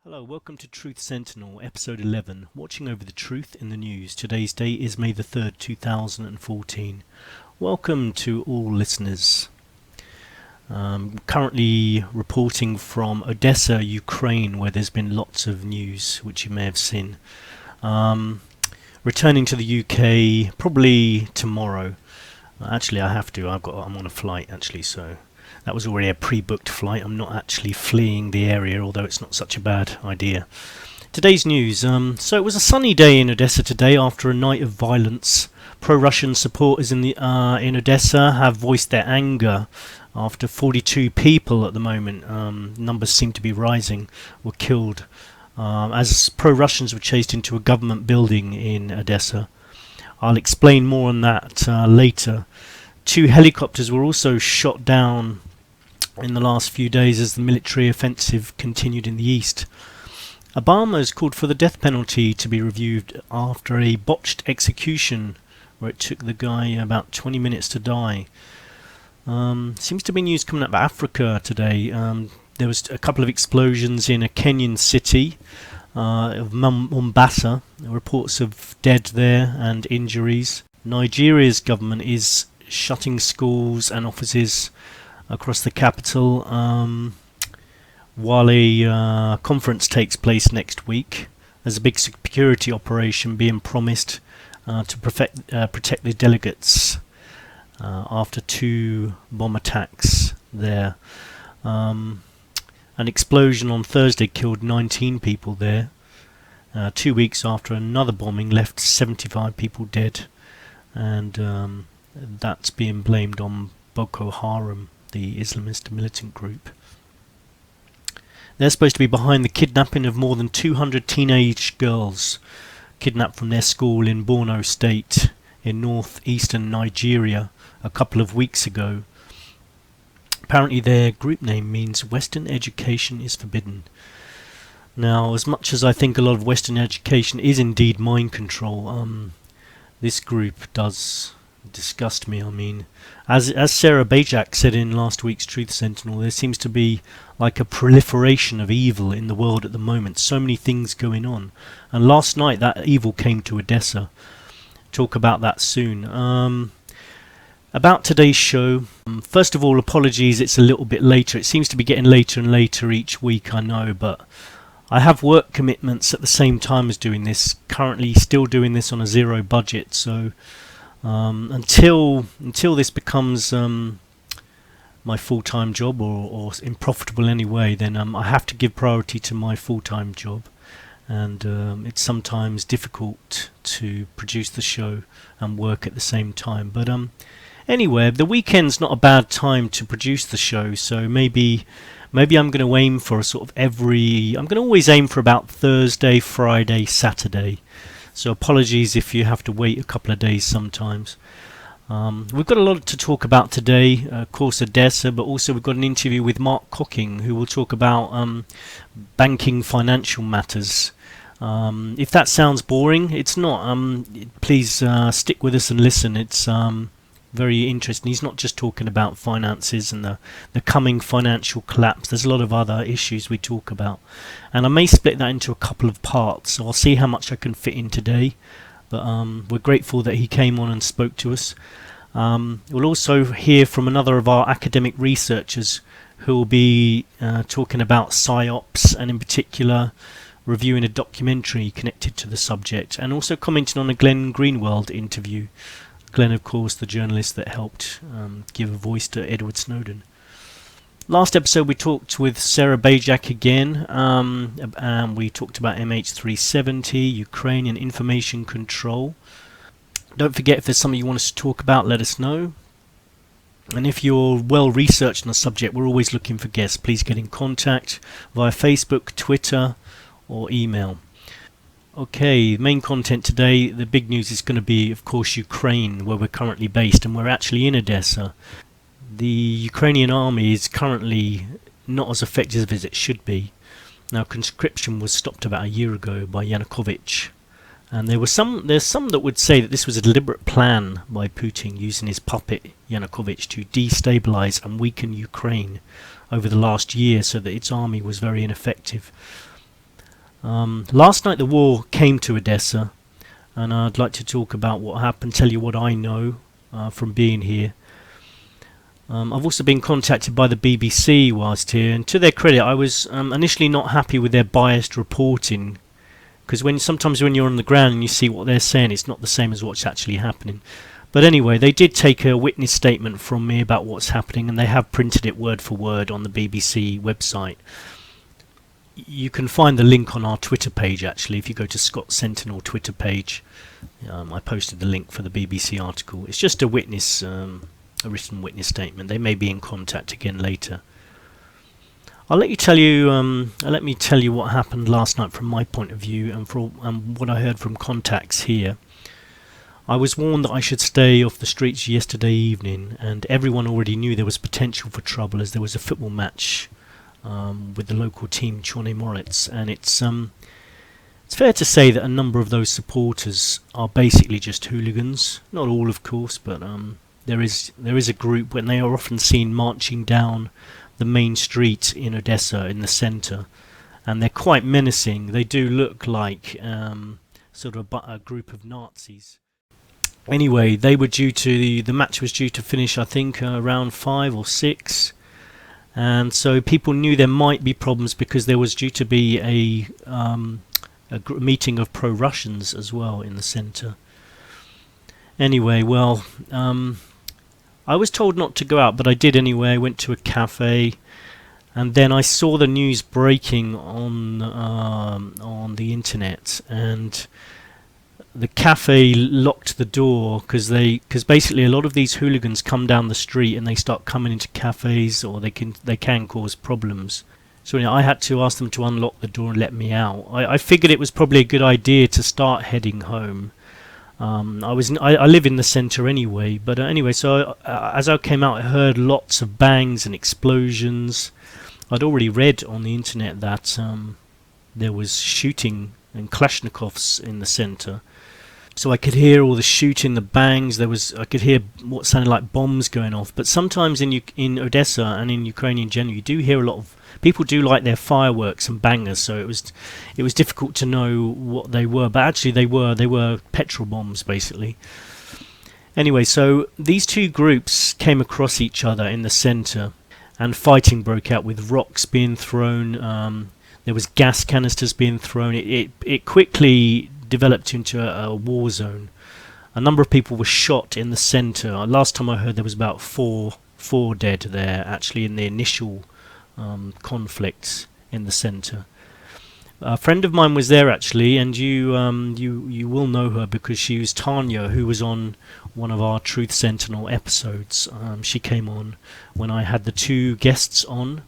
Hello, welcome to Truth Sentinel, episode 11, Watching Over the Truth in the News. Today's date is May the 3rd, 2014. Welcome to all listeners. Currently reporting from Odessa, Ukraine, where there's been lots of news, which you may have seen. Returning to the UK probably tomorrow. Actually, I have to. I'm on a flight, actually, so that was already a pre-booked flight. I'm not actually fleeing the area, although it's not such a bad idea. Today's news. So it was a sunny day in Odessa today after a night of violence. Pro-Russian supporters in Odessa have voiced their anger after 42 people at the moment, numbers seem to be rising, were killed as pro-Russians were chased into a government building in Odessa. I'll explain more on that later. 2 helicopters were also shot down in the last few days as the military offensive continued in the east. Obama has called for the death penalty to be reviewed after a botched execution where it took the guy about 20 minutes to die. Seems to be news coming out of Africa today. There was a couple of explosions in a Kenyan city of Mombasa. Reports of dead there and injuries. Nigeria's government is shutting schools and offices across the capital while a conference takes place next week. There's a big security operation being promised to protect the delegates after 2 bomb attacks there. An explosion on Thursday killed 19 people there. 2 weeks after another bombing left 75 people dead, and that's being blamed on Boko Haram, the Islamist militant group. They're supposed to be behind the kidnapping of more than 200 teenage girls kidnapped from their school in Borno State in northeastern Nigeria a couple of weeks ago. Apparently their group name means Western education is forbidden. Now, as much as I think a lot of Western education is indeed mind control, this group does disgust me. I mean, as Sarah Bajak said in last week's Truth Sentinel, there seems to be like a proliferation of evil in the world at the moment. So many things going on. And last night that evil came to Odessa. Talk about that soon. About today's show, first of all, apologies, it's a little bit later. It seems to be getting later and later each week, I know, but I have work commitments at the same time as doing this. Currently still doing this on a zero budget, so until this becomes my full-time job or unprofitable anyway, then I have to give priority to my full-time job, and it's sometimes difficult to produce the show and work at the same time. But anyway, the weekend's not a bad time to produce the show, so maybe I'm going to aim for a sort of I'm going to always aim for about Thursday, Friday, Saturday. So apologies if you have to wait a couple of days sometimes. We've got a lot to talk about today, of course Odessa, but also we've got an interview with Mark Cocking, who will talk about banking financial matters. If that sounds boring, it's not. Please stick with us and listen. It's very interesting. He's not just talking about finances and the coming financial collapse. There's a lot of other issues we talk about, and I may split that into a couple of parts, so I'll see how much I can fit in today. But we're grateful that he came on and spoke to us. We'll also hear from another of our academic researchers who will be talking about PSYOPs, and in particular reviewing a documentary connected to the subject, and also commenting on a Glenn Greenwald interview. Glenn, of course, the journalist that helped give a voice to Edward Snowden. Last episode we talked with Sarah Bajak again, and we talked about MH370, Ukrainian information control. Don't forget, if there's something you want us to talk about, let us know. And if you're well researched on the subject, we're always looking for guests. Please get in contact via Facebook, Twitter or email. Okay, main content today, the big news is going to be, of course, Ukraine, where we're currently based, and we're actually in Odessa. The Ukrainian army is currently not as effective as it should be. Now, conscription was stopped about a year ago by Yanukovych, and there's some that would say that this was a deliberate plan by Putin using his puppet Yanukovych to destabilize and weaken Ukraine over the last year so that its army was very ineffective. Last night the war came to Odessa, and I'd like to talk about what happened, tell you what I know from being here. I've also been contacted by the BBC whilst here, and to their credit, I was initially not happy with their biased reporting, because sometimes when you're on the ground and you see what they're saying, it's not the same as what's actually happening. But anyway, they did take a witness statement from me about what's happening, and they have printed it word for word on the BBC website. You can find the link on our Twitter page, actually. If you go to Scott Sentinel Twitter page, I posted the link for the BBC article. It's just a witness, a written witness statement. They may be in contact again later. Let me tell you what happened last night from my point of view, and what I heard from contacts here. I was warned that I should stay off the streets yesterday evening, and everyone already knew there was potential for trouble, as there was a football match with the local team, Chorny Moritz, and it's fair to say that a number of those supporters are basically just hooligans. Not all, of course, but there is a group when they are often seen marching down the main street in Odessa, in the centre, and they're quite menacing. They do look like sort of a group of Nazis. Anyway, the match was due to finish, I think, around 5 or 6. And so people knew there might be problems, because there was due to be a meeting of pro-Russians as well in the centre. Anyway, well, I was told not to go out, but I did anyway. I went to a cafe, and then I saw the news breaking on the internet, and the cafe locked the door because basically a lot of these hooligans come down the street and they start coming into cafes, or they can cause problems. So I had to ask them to unlock the door and let me out. I figured it was probably a good idea to start heading home. I live in the centre anyway, but anyway, so as I came out, I heard lots of bangs and explosions. I'd already read on the internet that there was shooting and Kalashnikovs in the centre. So I could hear all the shooting, the bangs. I could hear what sounded like bombs going off. But sometimes in Odessa and in Ukraine in general, you do hear a lot of people do like their fireworks and bangers. So it was difficult to know what they were. But actually, they were petrol bombs basically. Anyway, so these two groups came across each other in the centre, and fighting broke out with rocks being thrown. There was gas canisters being thrown. It quickly developed into a war zone. A number of people were shot in the centre. Last time I heard, there was about four dead there, actually, in the initial conflicts in the centre. A friend of mine was there, actually, and you will know her, because she was Tanya, who was on one of our Truth Sentinel episodes. She came on when I had the two guests on,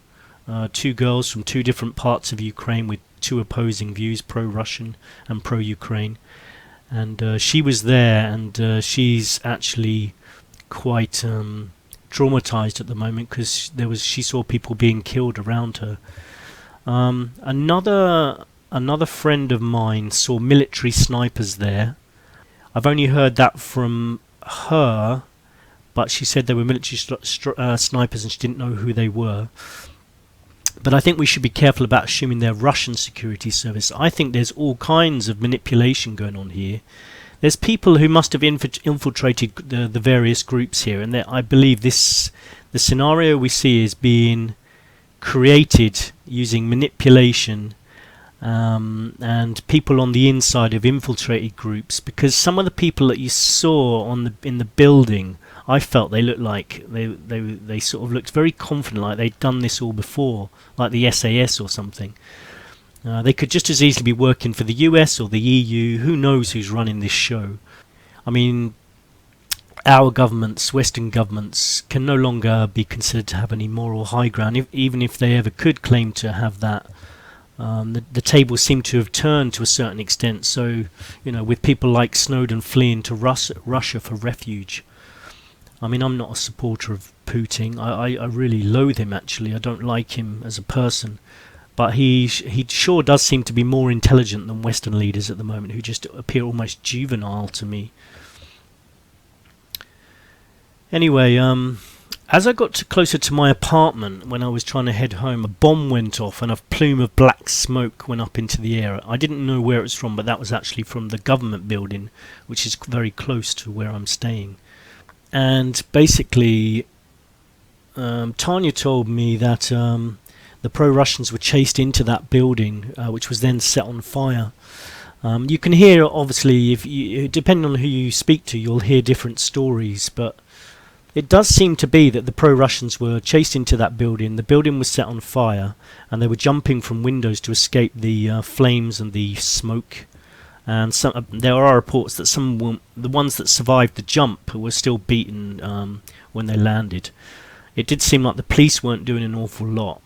two girls from two different parts of Ukraine with two opposing views, pro-Russian and pro-Ukraine, and she was there, and she's actually quite traumatized at the moment, because she saw people being killed around her. Another friend of mine saw military snipers there. I've only heard that from her, but she said they were military snipers and she didn't know who they were. But I think we should be careful about assuming they're Russian security service. I think there's all kinds of manipulation going on here. There's people who must have infiltrated the various groups here, and I believe the scenario we see is being created using manipulation, and people on the inside have infiltrated groups, because some of the people that you saw in the building, I felt they looked like they sort of looked very confident, like they'd done this all before, like the SAS or something. They could just as easily be working for the US or the EU. Who knows who's running this show? I mean, our governments, Western governments, can no longer be considered to have any moral high ground, even if they ever could claim to have that. The tables seem to have turned to a certain extent. So, with people like Snowden fleeing to Russia for refuge. I mean, I'm not a supporter of Putin. I really loathe him, actually. I don't like him as a person. But he sure does seem to be more intelligent than Western leaders at the moment, who just appear almost juvenile to me. Anyway, As I got closer to my apartment when I was trying to head home, a bomb went off and a plume of black smoke went up into the air. I didn't know where it was from, but that was actually from the government building, which is very close to where I'm staying. And basically, Tanya told me that the pro-Russians were chased into that building, which was then set on fire. You can hear, obviously, depending on who you speak to, you'll hear different stories, but it does seem to be that the pro-Russians were chased into that building. The building was set on fire, and they were jumping from windows to escape the flames and the smoke. And there are reports that the ones that survived the jump were still beaten when they landed. It did seem like the police weren't doing an awful lot.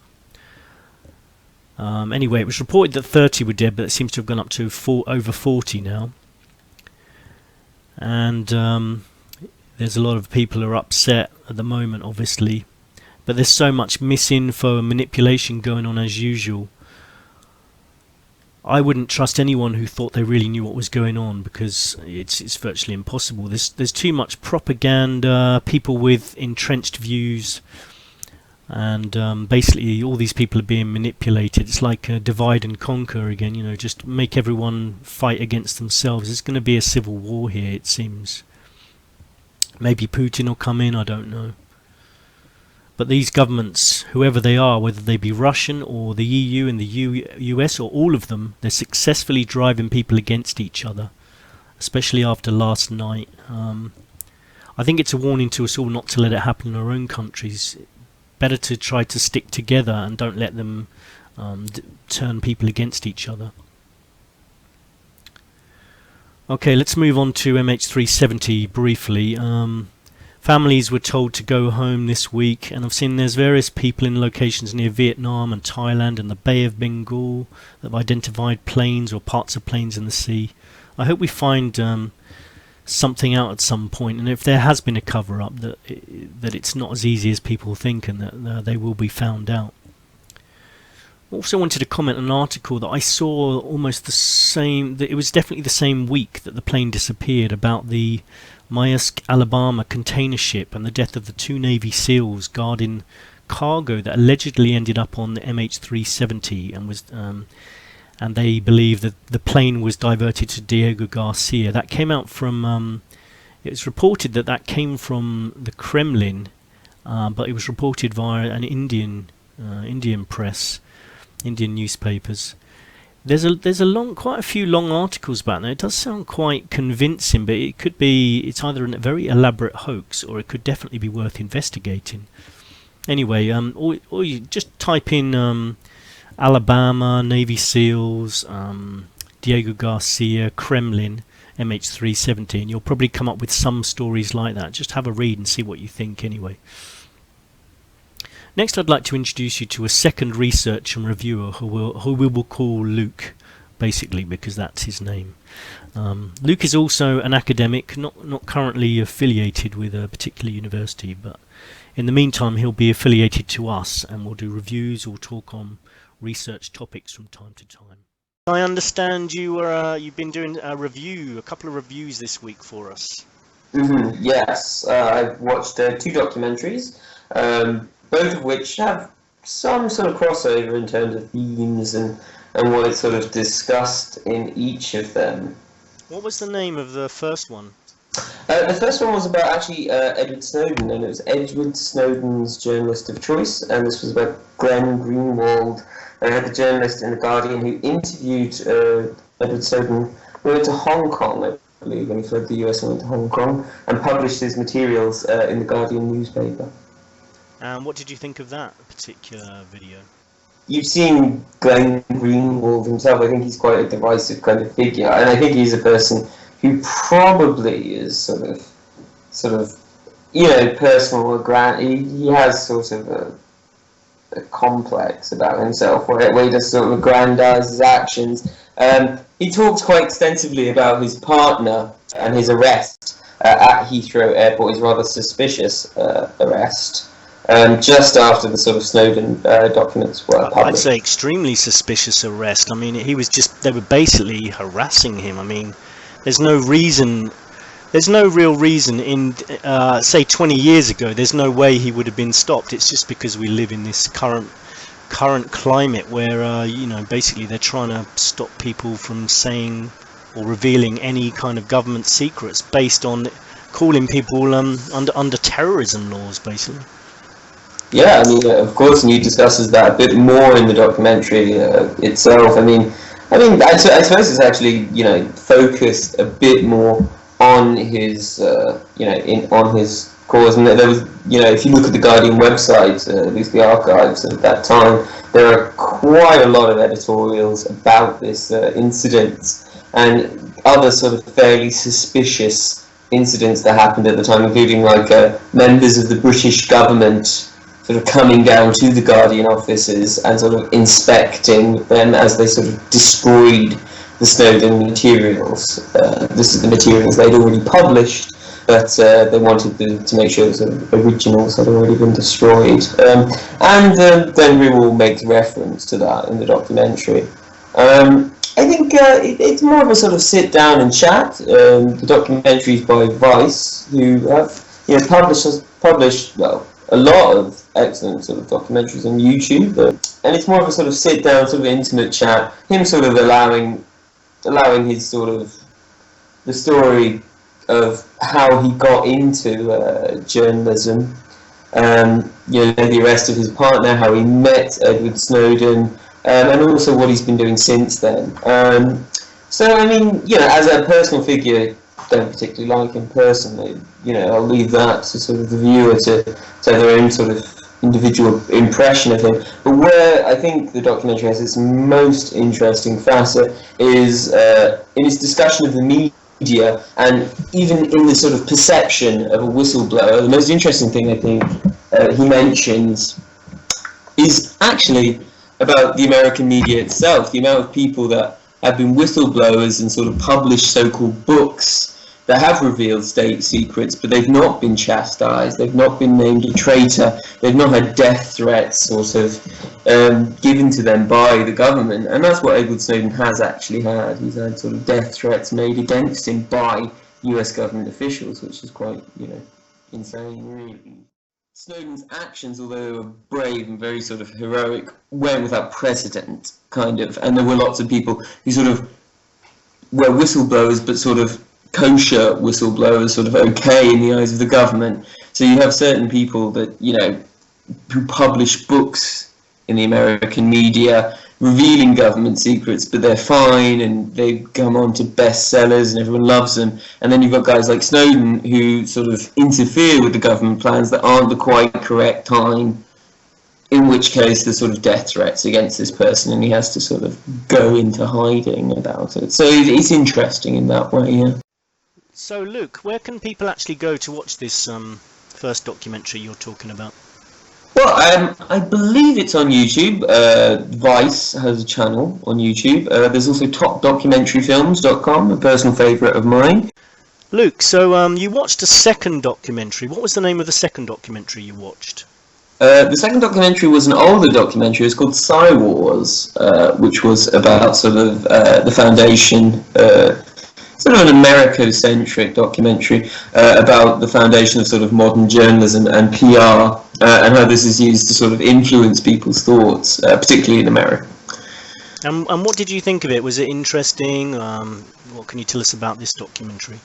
Anyway, it was reported that 30 were dead, but it seems to have gone up to over 40 now. And there's a lot of people who are upset at the moment, obviously. But there's so much misinfo and manipulation going on as usual. I wouldn't trust anyone who thought they really knew what was going on, because it's virtually impossible. There's too much propaganda, people with entrenched views, and basically all these people are being manipulated. It's like a divide and conquer again, just make everyone fight against themselves. It's going to be a civil war here, it seems. Maybe Putin will come in, I don't know. But these governments, whoever they are, whether they be Russian or the EU and the US or all of them, they're successfully driving people against each other, especially after last night. I think it's a warning to us all not to let it happen in our own countries. Better to try to stick together and don't let them turn people against each other. Okay, let's move on to MH370 briefly. Families were told to go home this week, and I've seen there's various people in locations near Vietnam and Thailand and the Bay of Bengal that have identified planes or parts of planes in the sea. I hope we find something out at some point, and if there has been a cover-up, that it's not as easy as people think, and that they will be found out. I also wanted to comment on an article that I saw almost the same, that it was definitely the same week that the plane disappeared, about the Maersk, Alabama container ship and the death of the 2 Navy SEALs guarding cargo that allegedly ended up on the MH370 and was and they believe that the plane was diverted to Diego Garcia. That came out from it was reported that came from the Kremlin, but it was reported via an Indian press, Indian newspapers. There's quite a few long articles about that. It does sound quite convincing, but it's either a very elaborate hoax or it could definitely be worth investigating. Anyway, or you just type in Alabama, Navy SEALs, Diego Garcia, Kremlin, MH370, and you'll probably come up with some stories like that. Just have a read and see what you think anyway. Next, I'd like to introduce you to a second researcher and reviewer who we will call Luke, basically, because that's his name. Luke is also an academic, not currently affiliated with a particular university, but in the meantime he'll be affiliated to us and will do reviews or talk on research topics from time to time. I understand you've been doing a couple of reviews this week for us. Yes, I've watched 2 documentaries. Both of which have some sort of crossover in terms of themes and what is sort of discussed in each of them. What was the name of the first one? The first one was about actually Edward Snowden, and it was Edward Snowden's journalist of choice, and this was about Glenn Greenwald. They had the journalist in The Guardian who interviewed Edward Snowden. He went to Hong Kong, I believe, when he fled the US and went to Hong Kong, and published his materials in The Guardian newspaper. And what did you think of that particular video? You've seen Glenn Greenwald himself. I think he's quite a divisive kind of figure, and I think he's a person who probably is sort of, personal or he has sort of a complex about himself, where he does sort of aggrandize his actions. He talks quite extensively about his partner and his arrest at Heathrow Airport, his rather suspicious arrest. Just after the sort of Snowden documents were published. I'd say extremely suspicious arrest. I mean, they were basically harassing him. I mean, there's no reason there's no real reason in, say, 20 years ago, there's no way he would have been stopped. It's just because we live in this current climate where, basically they're trying to stop people from saying or revealing any kind of government secrets based on calling people under terrorism laws, basically. Yeah, I mean, of course, and he discusses that a bit more in the documentary itself. I suppose it's actually, focused a bit more on his, on his cause. And there was, if you look at the Guardian website, at least the archives at that time, there are quite a lot of editorials about this incident and other sort of fairly suspicious incidents that happened at the time, including members of the British government sort of coming down to the Guardian offices and sort of inspecting them as they sort of destroyed the Snowden materials. This is the materials they'd already published, but they wanted to make sure the sort of originals had already been destroyed. Then we will make reference to that in the documentary. I think it's more of a sort of sit down and chat. The documentary is by Vice, who have published a lot of excellent sort of documentaries on YouTube, and it's more of a sort of sit down, sort of intimate chat. Him sort of allowing his sort of the story of how he got into journalism, the arrest of his partner, how he met Edward Snowden. And also what he's been doing since then. So, as a personal figure, don't particularly like him personally. I'll leave that to sort of the viewer to their own sort of individual impression of him. But where I think the documentary has its most interesting facet is in its discussion of the media, and even in the sort of perception of a whistleblower. The most interesting thing I think he mentions is actually about the American media itself, the amount of people that have been whistleblowers and sort of published so-called books that have revealed state secrets, but they've not been chastised, they've not been named a traitor, they've not had death threats sort of given to them by the government. And that's what Edward Snowden has actually had. He's had sort of death threats made against him by US government officials, which is quite, insane, really. Snowden's actions, although they were brave and very sort of heroic, went without precedent, kind of, and there were lots of people who sort of were whistleblowers, but sort of kosher whistleblowers, sort of okay in the eyes of the government. So you have certain people that, who publish books in the American media revealing government secrets, but they're fine and they come on to bestsellers and everyone loves them. And then you've got guys like Snowden who sort of interfere with the government plans that aren't the quite correct time, in which case there's sort of death threats against this person and he has to sort of go into hiding about it. So it's interesting in that way, yeah. So Luke, where can people actually go to watch this first documentary you're talking about? Well, I believe it's on YouTube. Vice has a channel on YouTube. There's also topdocumentaryfilms.com, a personal favourite of mine. Luke, so you watched a second documentary. What was the name of the second documentary you watched? The second documentary was an older documentary. It's called Psy Wars, which was about sort of the foundation, sort of an America-centric documentary about the foundation of sort of modern journalism and PR, and how this is used to sort of influence people's thoughts, particularly in America. And what did you think of it? Was it interesting? What can you tell us about this documentary?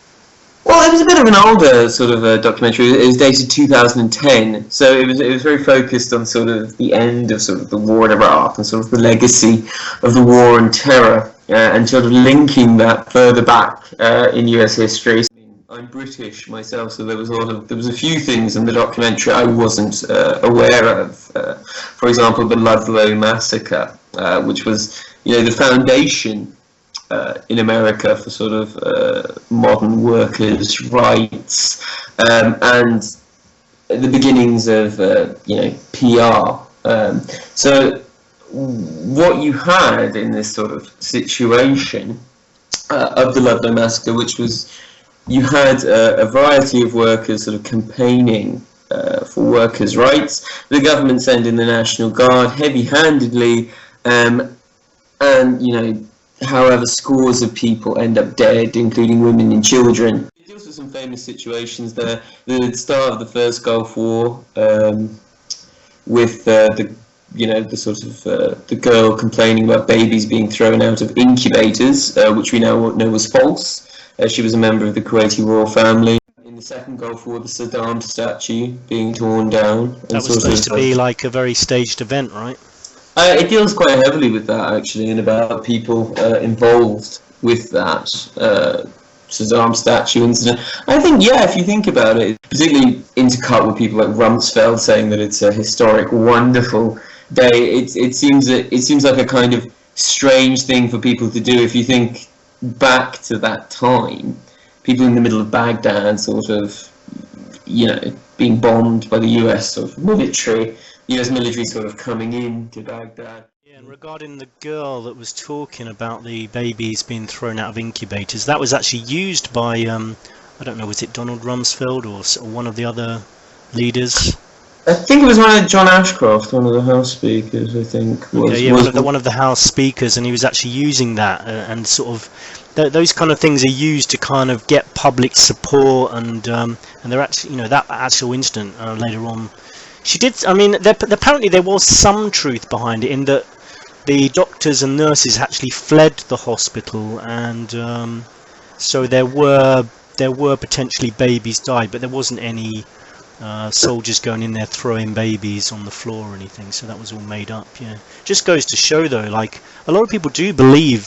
Well, it was a bit of an older sort of documentary. It was dated 2010, so it was very focused on sort of the end of sort of the war in Iraq and sort of the legacy of the war on terror, and sort of linking that further back in US history. I'm British myself, so there was a few things in the documentary I wasn't aware of. For example, the Ludlow massacre, which was the foundation in America for sort of modern workers' rights, and the beginnings of PR. So what you had in this sort of situation of the Ludlow massacre, which was you had a variety of workers sort of campaigning for workers' rights, the government sending the National Guard heavy-handedly, and however scores of people end up dead, including women and children. deals with some famous situations there. The start of the first Gulf War, with the sort of the girl complaining about babies being thrown out of incubators, which we now know was false. She was a member of the Kuwaiti royal family. In the second Gulf War, the Saddam statue being torn down. That was supposed to be like a very staged event, right? It deals quite heavily with that, actually, and about people involved with that Saddam statue incident. I think, yeah, if you think about it, particularly intercut with people like Rumsfeld saying that it's a historic, wonderful day, it seems like a kind of strange thing for people to do. If you think back to that time, people in the middle of Baghdad sort of, being bombed by the US sort of military, US military sort of coming into Baghdad. Yeah, and regarding the girl that was talking about the babies being thrown out of incubators, that was actually used by, I don't know, was it Donald Rumsfeld or one of the other leaders? I think it was John Ashcroft, one of the House Speakers, I think. One of the House Speakers, and he was actually using that, and sort of, those kind of things are used to kind of get public support, and they're actually, that actual incident later on, she did, I mean, apparently there was some truth behind it, in that the doctors and nurses actually fled the hospital, and so there were potentially babies died, but there wasn't any soldiers going in there throwing babies on the floor or anything, so that was all made up. Just goes to show, though, like, a lot of people do believe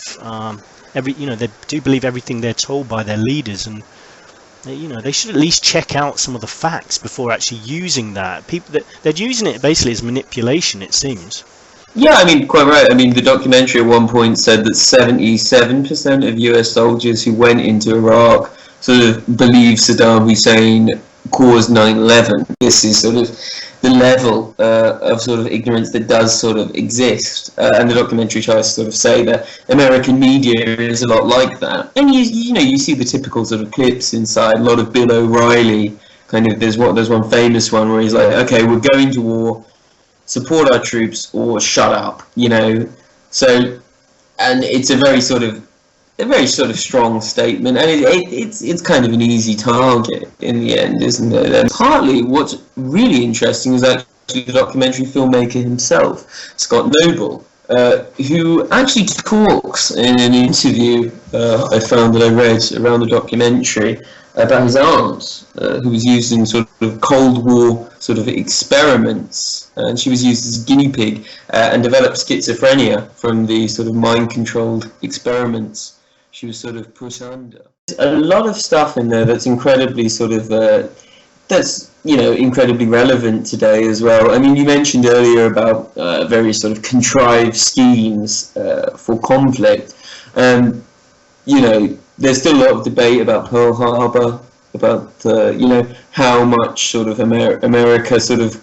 they do believe everything they're told by their leaders, and they should at least check out some of the facts before actually using that. They're using it basically as manipulation, it seems. Yeah, I mean, quite right. I mean, the documentary at one point said that 77% of US soldiers who went into Iraq sort of believe Saddam Hussein caused 9/11. This is sort of the level of sort of ignorance that does sort of exist, and the documentary tries to sort of say that American media is a lot like that. And you see the typical sort of clips inside. A lot of Bill O'Reilly kind of. There's one famous one where he's like, "Okay, we're going to war, support our troops or shut up," So, and it's a very sort of strong statement, and it's kind of an easy target in the end, isn't it? And partly what's really interesting is actually the documentary filmmaker himself, Scott Noble, who actually talks in an interview I found that I read around the documentary about his aunt, who was used in sort of Cold War sort of experiments, and she was used as a guinea pig and developed schizophrenia from the sort of mind-controlled experiments she was sort of put under. There's a lot of stuff in there that's incredibly sort of incredibly relevant today as well. I mean, you mentioned earlier about very sort of contrived schemes for conflict. There's still a lot of debate about Pearl Harbor, about how much sort of America sort of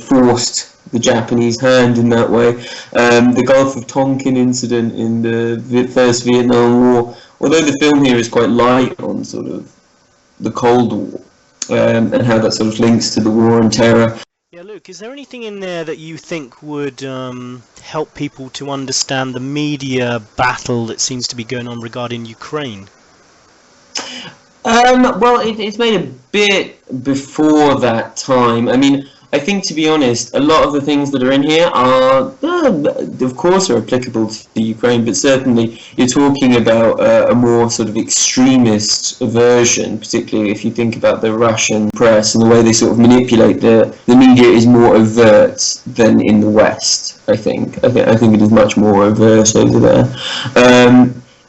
forced the Japanese hand in that way. The Gulf of Tonkin incident in the First Vietnam War, although the film here is quite light on sort of the Cold War and how that sort of links to the War on Terror. Yeah, Luke, is there anything in there that you think would help people to understand the media battle that seems to be going on regarding Ukraine? Well, it's made a bit before that time. I mean, I think, to be honest, a lot of the things that are in here are, of course, are applicable to Ukraine, but certainly you're talking about a more sort of extremist version, particularly if you think about the Russian press and the way they sort of manipulate the media is more overt than in the West, I think. I think it is much more overt over there.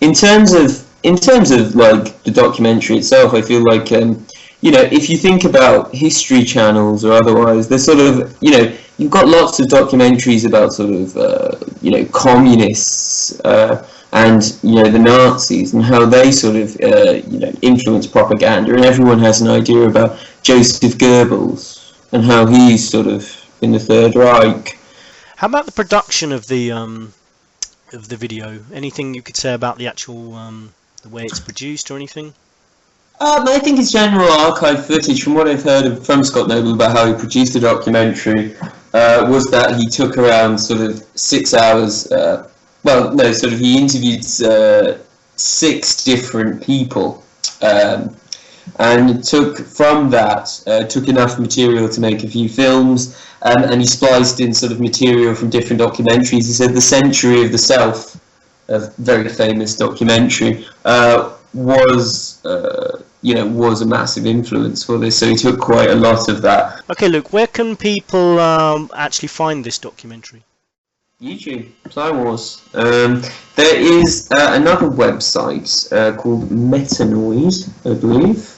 In terms of like the documentary itself, I feel like if you think about history channels or otherwise, there's sort of you've got lots of documentaries about sort of communists and the Nazis and how they sort of influence propaganda, and everyone has an idea about Joseph Goebbels and how he's sort of in the Third Reich. How about the production of the video? Anything you could say about the actual the way it's produced or anything? I think it's general archive footage. From what I've heard from Scott Noble about how he produced the documentary, was that he took around sort of 6 hours. He interviewed 6 different people and took from that took enough material to make a few films, and he spliced in sort of material from different documentaries. He said The Century of the Self, a very famous documentary, was a massive influence for this. So he took quite a lot of that. Okay, Luke, where can people actually find this documentary? YouTube, Star Wars. There is another website called Metanoid, I believe.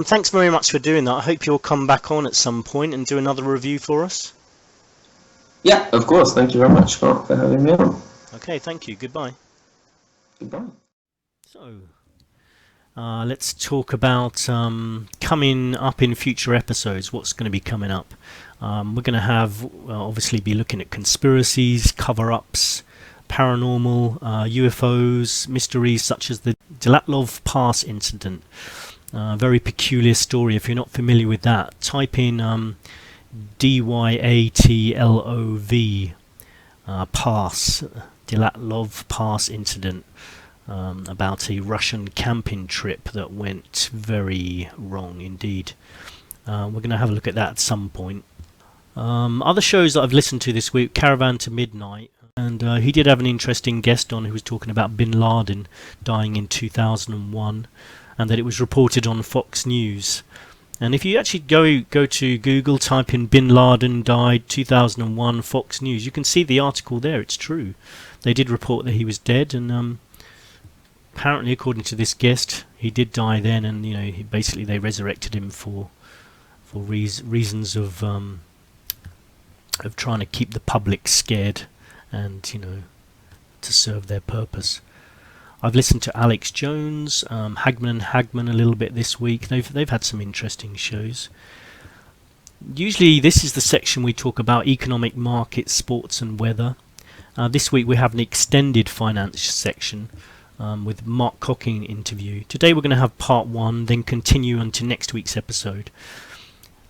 Thanks very much for doing that. I hope you'll come back on at some point and do another review for us. Yeah, of course. Thank you very much, Mark, for having me on. Okay, thank you. Goodbye. Goodbye. So, let's talk about coming up in future episodes. What's going to be coming up? We're going to have, obviously, be looking at conspiracies, cover-ups, paranormal, UFOs, mysteries such as the Dyatlov Pass incident. Very peculiar story. If you're not familiar with that, type in DYATLOV Pass, Dyatlov Pass incident, about a Russian camping trip that went very wrong indeed. We're going to have a look at that at some point. Other shows that I've listened to this week, Caravan to Midnight, and he did have an interesting guest on who was talking about Bin Laden dying in 2001, and that it was reported on Fox News. And if you actually go to Google, type in Bin Laden died 2001 Fox News, you can see the article there. It's true. They did report that he was dead, and apparently, according to this guest, he did die then, and basically they resurrected him for reasons of trying to keep the public scared, and to serve their purpose. I've listened to Alex Jones, Hagman and Hagman a little bit this week. They've had some interesting shows. Usually this is the section we talk about economic markets, sports and weather. This week we have an extended finance section with Mark Cocking interview. Today we're going to have part 1, then continue into next week's episode.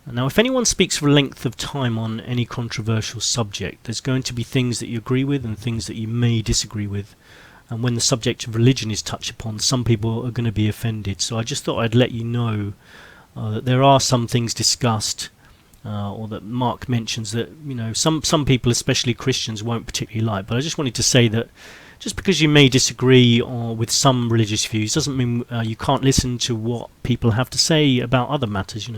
Now, if anyone speaks for a length of time on any controversial subject, there's going to be things that you agree with and things that you may disagree with. And when the subject of religion is touched upon, some people are going to be offended. So I just thought I'd let you know that there are some things discussed, or that Mark mentions that some people, especially Christians, won't particularly like. But I just wanted to say that just because you may disagree with some religious views doesn't mean you can't listen to what people have to say about other matters.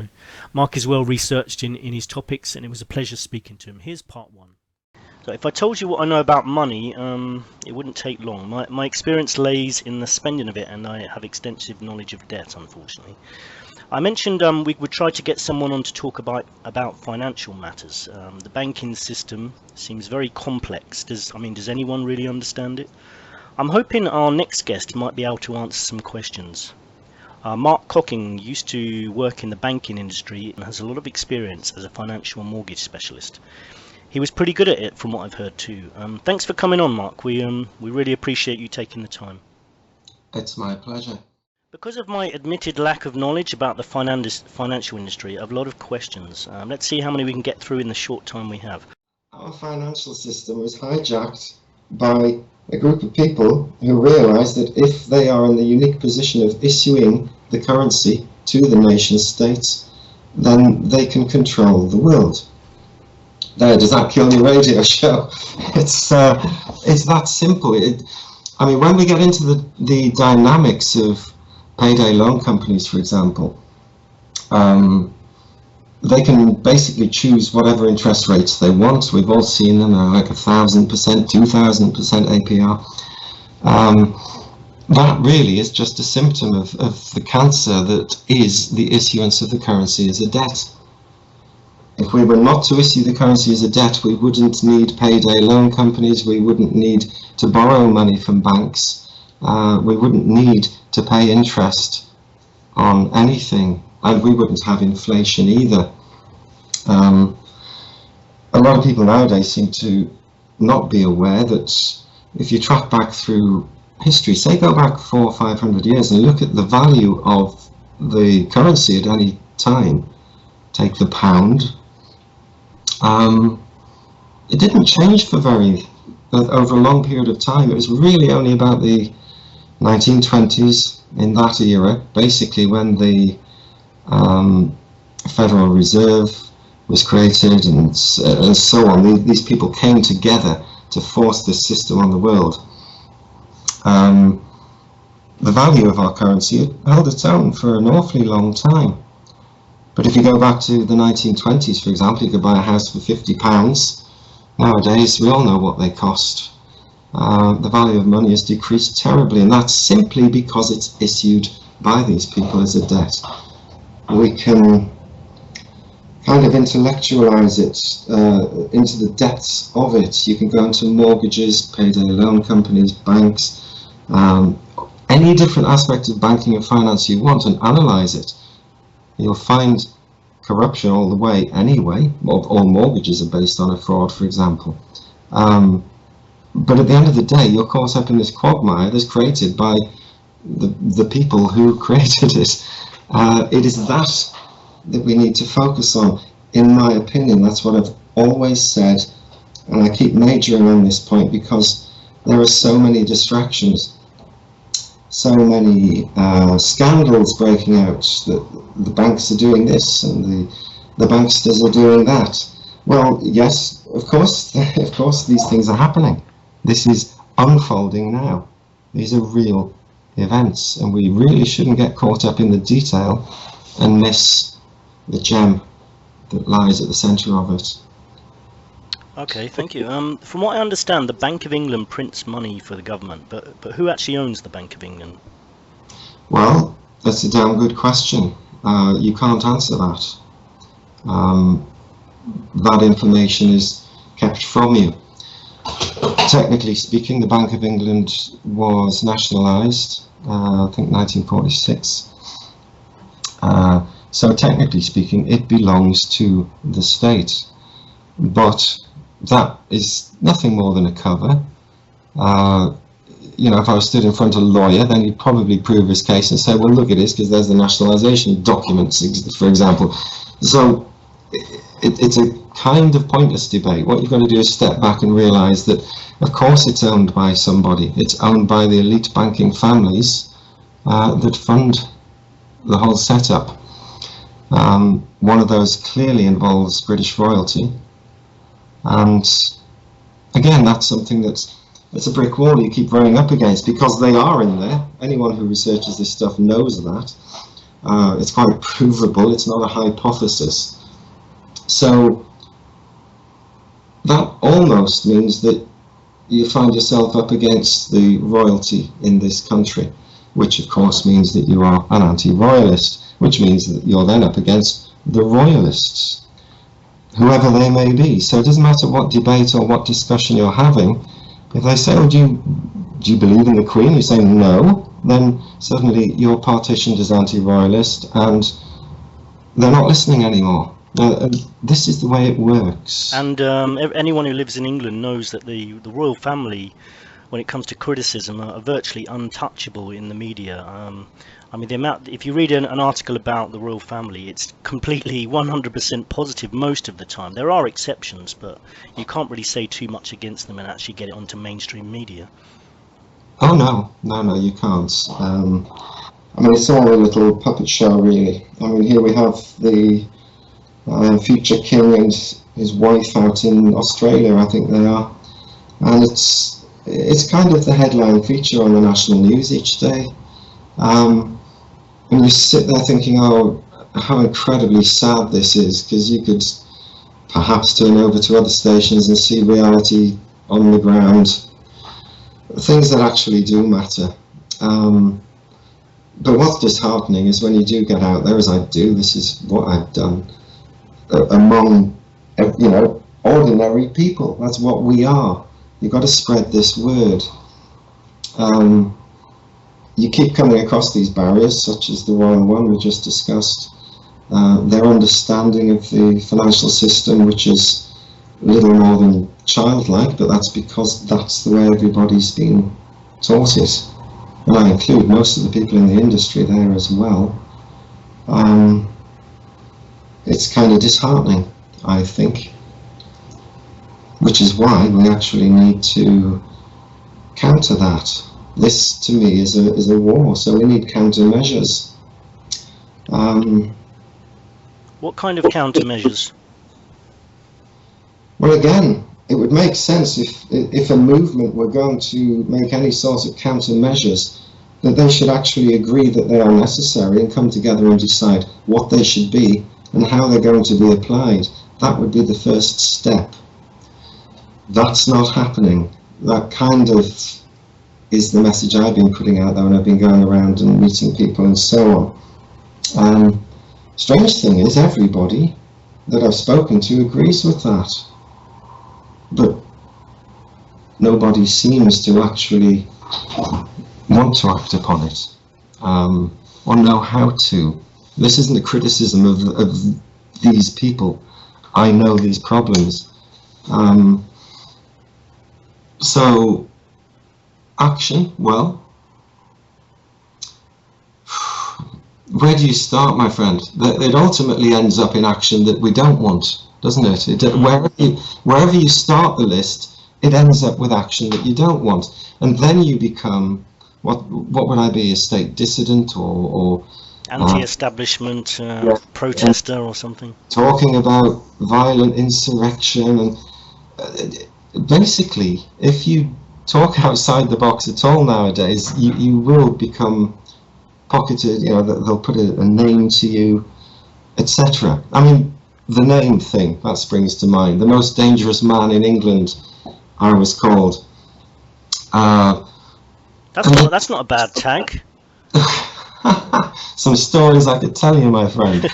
Mark is well researched in his topics, and it was a pleasure speaking to him. Here's part 1. So if I told you what I know about money, it wouldn't take long. My experience lays in the spending of it, and I have extensive knowledge of debt, unfortunately. I mentioned we would try to get someone on to talk about financial matters. The banking system seems very complex. Does anyone really understand it? I'm hoping our next guest might be able to answer some questions. Mark Cocking used to work in the banking industry and has a lot of experience as a financial mortgage specialist. He was pretty good at it from what I've heard too. Thanks for coming on, Mark. We really appreciate you taking the time. It's my pleasure. Because of my admitted lack of knowledge about the financial industry, I have a lot of questions. Let's see how many we can get through in the short time we have. Our financial system was hijacked by a group of people who realised that if they are in the unique position of issuing the currency to the nation states, then they can control the world. There, does that kill your radio show? It's that simple. When we get into the dynamics of payday loan companies, for example, they can basically choose whatever interest rates they want. We've all seen them, like 1,000%, 2,000% APR. That really is just a symptom of the cancer that is the issuance of the currency as a debt. If we were not to issue the currency as a debt, we wouldn't need payday loan companies, we wouldn't need to borrow money from banks, we wouldn't need to pay interest on anything, and we wouldn't have inflation either. A lot of people nowadays seem to not be aware that if you track back through history, say go back 400 or 500 years and look at the value of the currency at any time, take the pound, it didn't change for over a long period of time. It was really only about the 1920s, in that era, basically when the Federal Reserve was created and so on, these people came together to force this system on the world. The value of our currency held its own for an awfully long time. But if you go back to the 1920s, for example, you could buy a house for £50. Nowadays, we all know what they cost. The value of money has decreased terribly, and that's simply because it's issued by these people as a debt. We can kind of intellectualize it into the depths of it. You can go into mortgages, payday loan companies, banks, any different aspect of banking and finance you want, and analyze it. You'll find corruption all the way anyway. All mortgages are based on a fraud, for example. But at the end of the day, you're caught up in this quagmire that's created by the people who created it. It is that we need to focus on, in my opinion. That's what I've always said, and I keep majoring on this point because there are so many distractions, so many scandals breaking out, that the banks are doing this and the banksters are doing that. Well, yes, of course these things are happening. This is unfolding now. These are real events, and we really shouldn't get caught up in the detail and miss the gem that lies at the centre of it. Okay, thank you. From what I understand, the Bank of England prints money for the government, but who actually owns the Bank of England? Well, that's a damn good question. You can't answer that. That information is kept from you. Technically speaking, the Bank of England was nationalised, I think 1946. So technically speaking, it belongs to the state. But that is nothing more than a cover. You know, if I was stood in front of a lawyer, then he'd probably prove his case and say, well, look at this, because there's the nationalisation documents, for example. So it's a kind of pointless debate. What you've got to do is step back and realise that, of course, it's owned by somebody. It's owned by the elite banking families that fund the whole setup. One of those clearly involves British royalty. And again, that's something it's a brick wall you keep running up against, because they are in there. Anyone who researches this stuff knows that. It's quite provable. It's not a hypothesis. So that almost means that you find yourself up against the royalty in this country, which of course means that you are an anti-royalist, which means that you're then up against the royalists, whoever they may be. So it doesn't matter what debate or what discussion you're having. If they say, oh, do you believe in the Queen? You say no, then suddenly you're partitioned as anti-royalist and they're not listening anymore. This is the way it works. And anyone who lives in England knows that the royal family, when it comes to criticism, are virtually untouchable in the media. I mean, the amount, if you read an article about the royal family, it's completely 100% positive most of the time. There are exceptions, but you can't really say too much against them and actually get it onto mainstream media. Oh no, you can't. I mean, it's all a little puppet show, really. I mean, here we have the future king and his wife out in Australia, I think they are, and it's kind of the headline feature on the national news each day. And you sit there thinking, oh, how incredibly sad this is, because you could perhaps turn over to other stations and see reality on the ground, things that actually do matter. But what's disheartening is when you do get out there, as I do, this is what I've done, among, you know, ordinary people. That's what we are. You've got to spread this word. You keep coming across these barriers, such as the royal one we just discussed. Their understanding of the financial system, which is little more than childlike, but that's because that's the way everybody's been taught it. And I include most of the people in the industry there as well. It's kind of disheartening, I think, which is why we actually need to counter that. This, to me, is a war, so we need countermeasures. What kind of countermeasures? Well, again, it would make sense if a movement were going to make any sort of countermeasures, that they should actually agree that they are necessary and come together and decide what they should be and how they're going to be applied. That would be the first step. That's not happening. That kind of is the message I've been putting out there when I've been going around and meeting people and so on. Strange thing is, everybody that I've spoken to agrees with that. But nobody seems to actually want to act upon it, or know how to. This isn't a criticism of these people. I know these problems. So, action, well, where do you start, my friend? It ultimately ends up in action that we don't want, doesn't it? Wherever you start the list, it ends up with action that you don't want. And then you become, what would I be, a state dissident or anti-establishment protester or something? Talking about violent insurrection. And basically, if you talk outside the box at all nowadays, you will become pocketed, they'll put a name to you, etc. I mean, the name thing, that springs to mind. The most dangerous man in England, I was called. That's not a bad tag. Some stories I could tell you, my friend.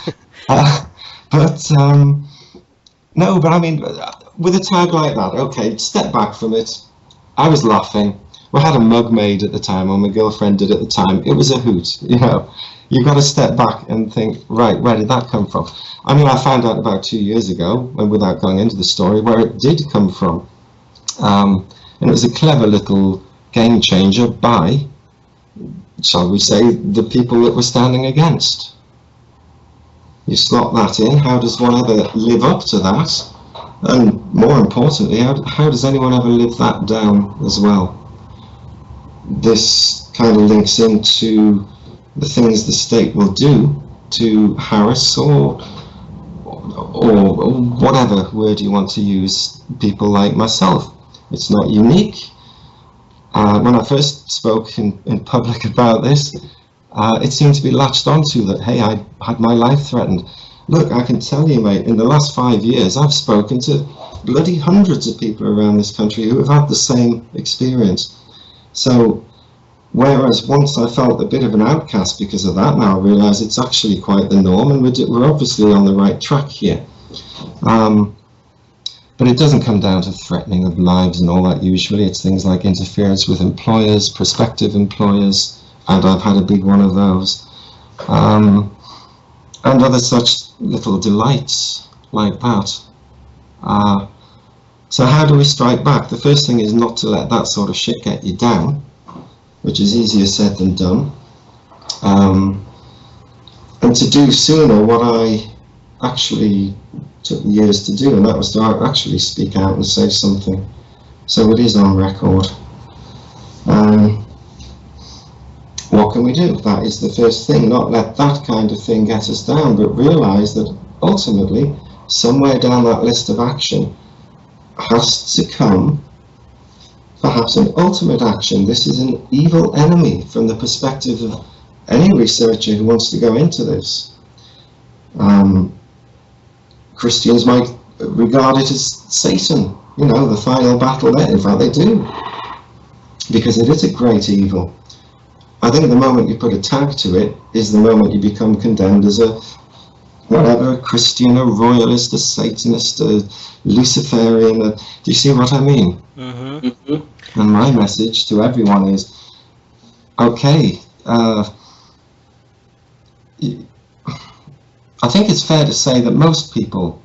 No, but I mean, with a tag like that, okay, step back from it. I was laughing. We had a mug made at the time, or my girlfriend did at the time. It was a hoot, You've got to step back and think, right, where did that come from? I mean, I found out about 2 years ago, and without going into the story, where it did come from. And it was a clever little game changer by, shall we say, the people that we're standing against. You slot that in, how does one ever live up to that? And more importantly, how does anyone ever live that down as well? This kind of links into the things the state will do to harass or whatever word you want to use people like myself. It's not unique. When I first spoke in public about this, it seemed to be latched onto that, hey, I had my life threatened. Look, I can tell you, mate, in the last 5 years, I've spoken to bloody hundreds of people around this country who have had the same experience. So, whereas once I felt a bit of an outcast because of that, now I realise it's actually quite the norm, and we're obviously on the right track here. But it doesn't come down to threatening of lives and all that usually. It's things like interference with employers, prospective employers, and I've had a big one of those. And other such little delights like that. So how do we strike back? The first thing is not to let that sort of shit get you down, which is easier said than done. And to do sooner what I actually took years to do, and that was to actually speak out and say something. So it is on record. What can we do? That is the first thing. Not let that kind of thing get us down, but realise that ultimately, somewhere down that list of action has to come perhaps an ultimate action. This is an evil enemy from the perspective of any researcher who wants to go into this. Christians might regard it as Satan, the final battle there. In fact, they do, because it is a great evil. I think the moment you put a tag to it is the moment you become condemned as a Christian, a royalist, a Satanist, a Luciferian. Do you see what I mean? Mm-hmm. Mm-hmm. And my message to everyone is, okay, I think it's fair to say that most people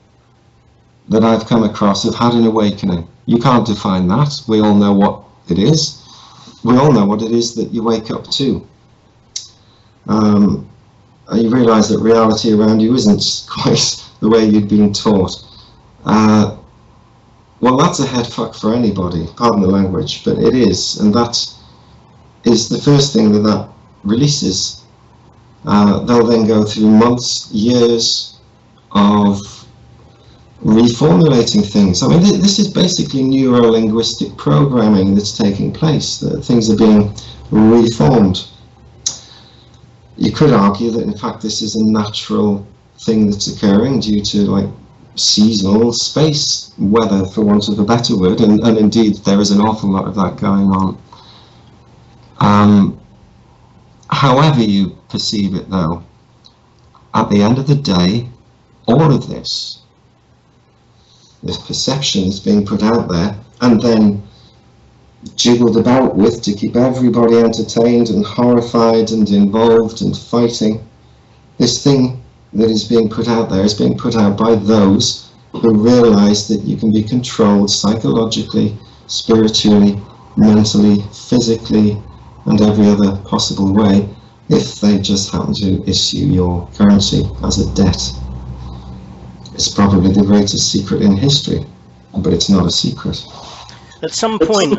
that I've come across have had an awakening. You can't define that. We all know what it is. We all know what it is that you wake up to. And you realise that reality around you isn't quite the way you'd been taught. Well, that's a head fuck for anybody, pardon the language, but it is. And that is the first thing that releases. They'll then go through months, years of reformulating things. I mean, this is basically neuro-linguistic programming that's taking place. Things are being reformed. You could argue that, in fact, this is a natural thing that's occurring due to, like, seasonal space weather, for want of a better word, and indeed there is an awful lot of that going on. However you perceive it, though, at the end of the day, all of this perception is being put out there and then jiggled about with to keep everybody entertained and horrified and involved and fighting. This thing that is being put out there is being put out by those who realize that you can be controlled psychologically, spiritually, mentally, physically, and every other possible way if they just happen to issue your currency as a debt. It's probably the greatest secret in history, but it's not a secret. At some point,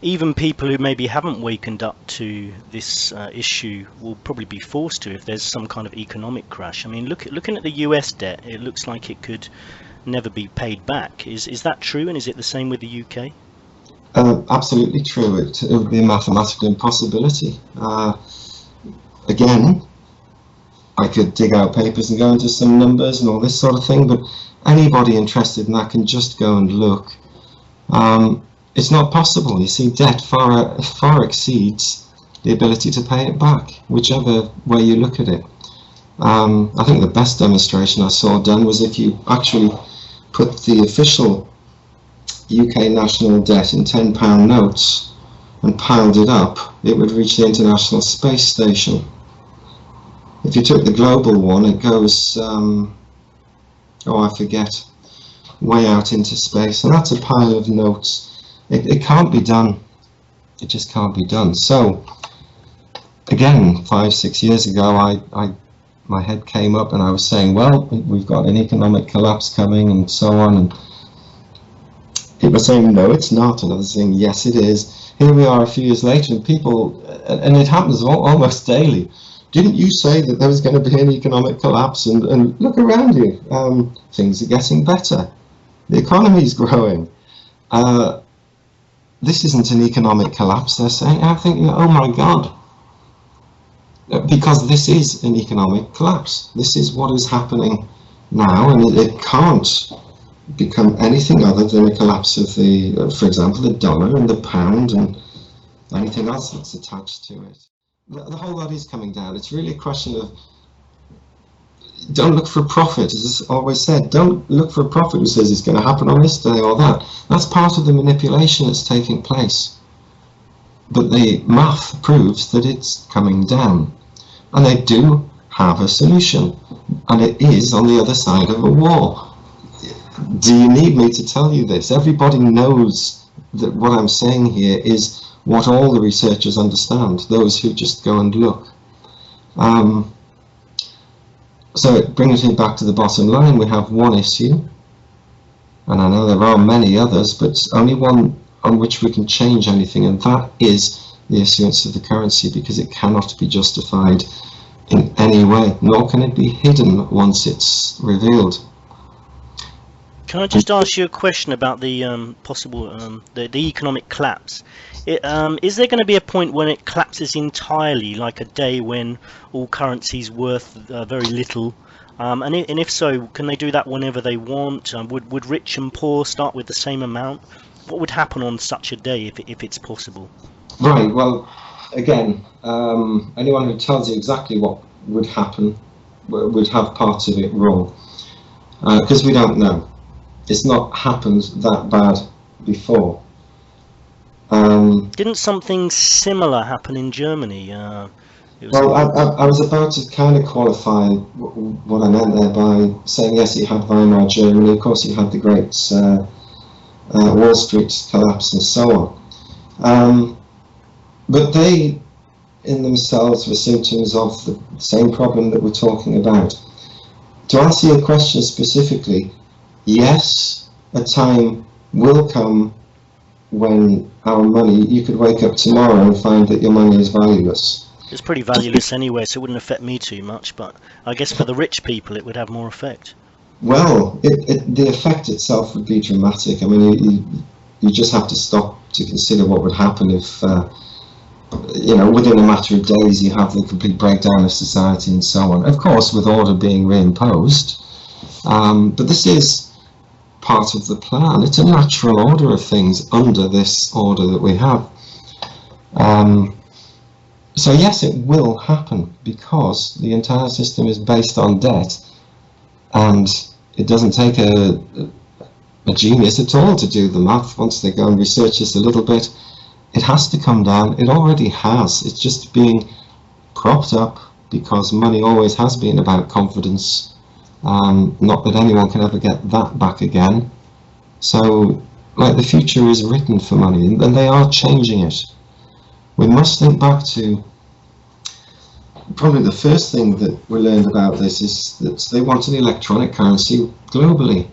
even people who maybe haven't wakened up to this issue will probably be forced to if there's some kind of economic crash. I mean, looking at the US debt, it looks like it could never be paid back. Is that true, and is it the same with the UK? Absolutely true. It would be a mathematical impossibility. Again, I could dig out papers and go into some numbers and all this sort of thing, but anybody interested in that can just go and look. It's not possible. You see, debt far exceeds the ability to pay it back, whichever way you look at it. I think the best demonstration I saw done was if you actually put the official UK national debt in £10 notes and piled it up, it would reach the International Space Station. If you took the global one, it goes, I forget, way out into space, and that's a pile of notes. It can't be done. It just can't be done. So, again, 5-6 years ago, my head came up and I was saying, well, we've got an economic collapse coming and so on, and people are saying, no, it's not, and others saying, yes, it is. Here we are a few years later, and people, and it happens almost daily, didn't you say that there was going to be an economic collapse? And look around you, things are getting better. The economy's growing. This isn't an economic collapse, they're saying. I think, oh my God. Because this is an economic collapse. This is what is happening now, and it can't become anything other than a collapse of the, for example, the dollar and the pound and anything else that's attached to it. The whole lot is coming down. It's really a question of, don't look for profit, as is always said. Don't look for a prophet who says it's going to happen on this day or that. That's part of the manipulation that's taking place. But the math proves that it's coming down. And they do have a solution. And it is on the other side of a war. Do you need me to tell you this? Everybody knows that what I'm saying here is what all the researchers understand, those who just go and look. So it brings me back to the bottom line. We have one issue, and I know there are many others, but only one on which we can change anything, and that is the issuance of the currency, because it cannot be justified in any way, nor can it be hidden once it's revealed. Can I just ask you a question about the possible the economic collapse? Is there going to be a point when it collapses entirely, like a day when all currency is worth very little? And if so, can they do that whenever they want? Would rich and poor start with the same amount? What would happen on such a day if it's possible? Right, well, again, anyone who tells you exactly what would happen would have parts of it wrong, because we don't know. It's not happened that bad before. Didn't something similar happen in Germany? Well, I was about to kind of qualify what I meant there by saying, yes, you had Weimar Germany, of course you had the great Wall Street collapse and so on. But they, in themselves, were symptoms of the same problem that we're talking about. To answer your question specifically, yes, a time will come when our money, you could wake up tomorrow and find that your money is valueless. It's pretty valueless anyway, so it wouldn't affect me too much, but I guess for the rich people it would have more effect. Well, the effect itself would be dramatic. I mean, you just have to stop to consider what would happen if, within a matter of days you have the complete breakdown of society and so on. Of course, with order being reimposed, but this is part of the plan. It's a natural order of things under this order that we have. So yes, it will happen because the entire system is based on debt, and it doesn't take a genius at all to do the math. Once they go and research this a little bit, it has to come down. It already has. It's just being propped up because money always has been about confidence. Not that anyone can ever get that back again. So, like, the future is written for money, and they are changing it. We must think back to probably the first thing that we learned about this is that they want an electronic currency globally.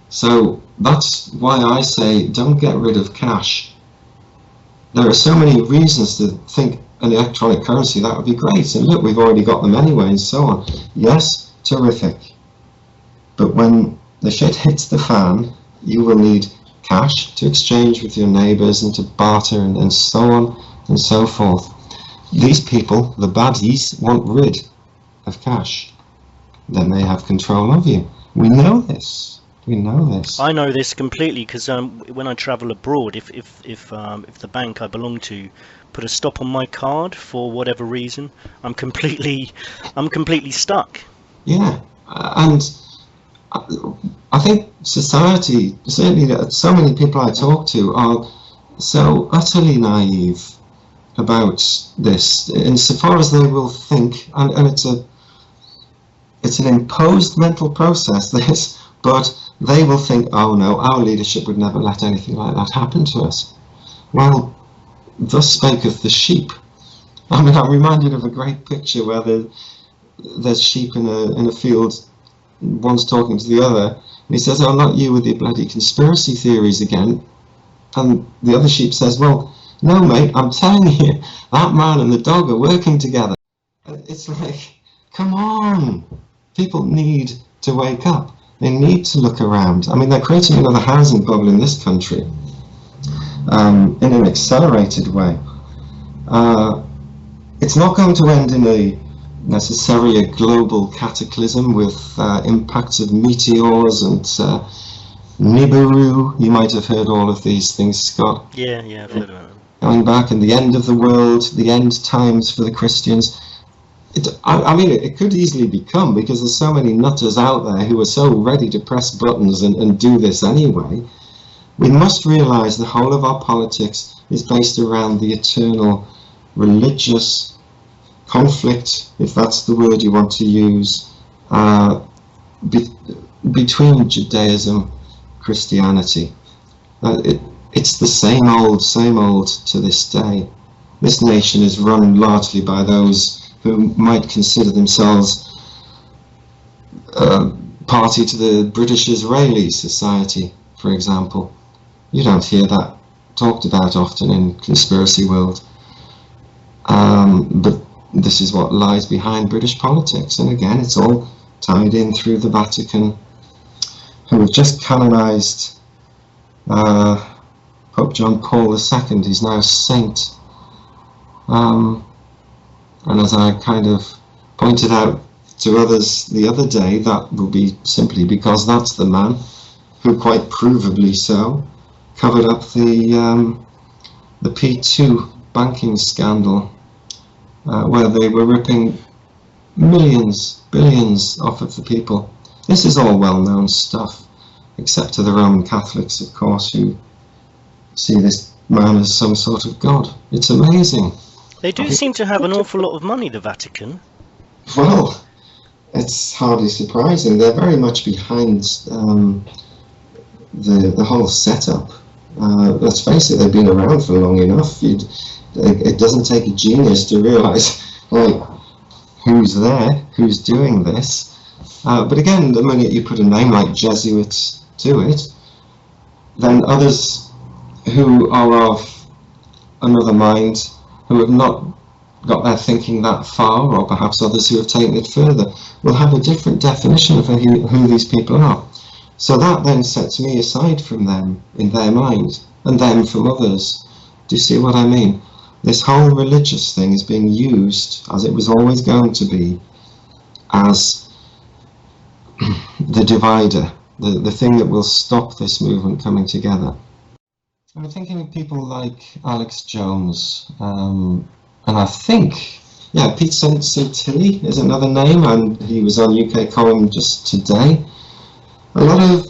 So that's why I say don't get rid of cash. There are so many reasons to think an electronic currency, that would be great, and look, we've already got them anyway and so on. Yes, terrific. But when the shit hits the fan, you will need cash to exchange with your neighbours and to barter and so on and so forth. These people, the baddies, want rid of cash. Then they have control of you. We know this. We know this. I know this completely because when I travel abroad, if the bank I belong to put a stop on my card for whatever reason, I'm completely stuck. Yeah, and I think society, certainly so many people I talk to, are so utterly naive about this, insofar as they will think, and it's an imposed mental process, this, but they will think, oh no, our leadership would never let anything like that happen to us. Well, thus spaketh the sheep. I mean, I'm reminded of a great picture where there's sheep in a field, one's talking to the other, and he says, oh, not you with your bloody conspiracy theories again. And the other sheep says, well, no mate, I'm telling you, that man and the dog are working together. It's like, come on, people need to wake up. They need to look around. I mean, they're creating another housing bubble in this country in an accelerated way. It's not going to end in necessarily a global cataclysm with impacts of meteors and Nibiru. You might have heard all of these things, Scott. Yeah, I've heard about them. Going back, and the end of the world, the end times for the Christians. I mean, it could easily become, because there's so many nutters out there who are so ready to press buttons and do this anyway. We must realise the whole of our politics is based around the eternal religious conflict, if that's the word you want to use, between Judaism, Christianity. It's the same old to this day. This nation is run largely by those who might consider themselves party to the British-Israeli society, for example. You don't hear that talked about often in conspiracy world. But this is what lies behind British politics. And again, it's all tied in through the Vatican, who have just canonized Pope John Paul II. He's now saint. And as I kind of pointed out to others the other day, that will be simply because that's the man who, quite provably so, covered up the P2 banking scandal, where they were ripping millions, billions off of the people. This is all well-known stuff, except to the Roman Catholics, of course, who see this man as some sort of god. It's amazing. They do seem to have an awful lot of money, the Vatican. Well, it's hardly surprising. They're very much behind the whole setup. Let's face it, they've been around for long enough. It doesn't take a genius to realise, like, who's there, who's doing this. But again, the minute you put a name like Jesuits to it, then others who are of another mind, who have not got their thinking that far, or perhaps others who have taken it further, will have a different definition of who these people are. So that then sets me aside from them in their mind, and them from others. Do you see what I mean? This whole religious thing is being used, as it was always going to be, as the divider, the thing that will stop this movement coming together. I'm thinking of people like Alex Jones, and I think, yeah, Pete Santilli is another name, and he was on UK Column just today. A lot of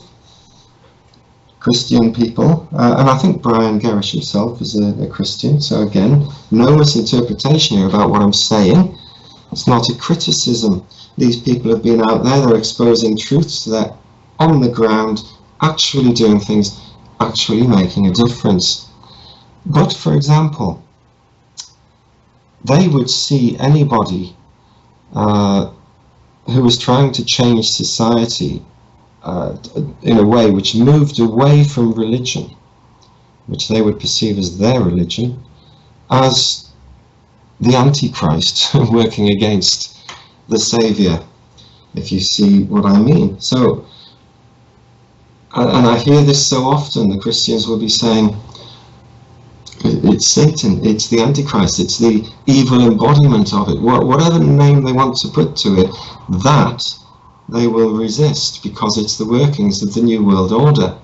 Christian people, and I think Brian Gerrish himself is a Christian, so again, no misinterpretation here about what I'm saying. It's not a criticism. These people have been out there, they're exposing truths, they're on the ground, actually doing things, actually making a difference. But, for example, they would see anybody who was trying to change society in a way which moved away from religion, which they would perceive as their religion, as the Antichrist working against the Saviour, if you see what I mean. So, and I hear this so often, the Christians will be saying, it's Satan, it's the Antichrist, it's the evil embodiment of it, whatever name they want to put to it, that they will resist because it's the workings of the New World Order.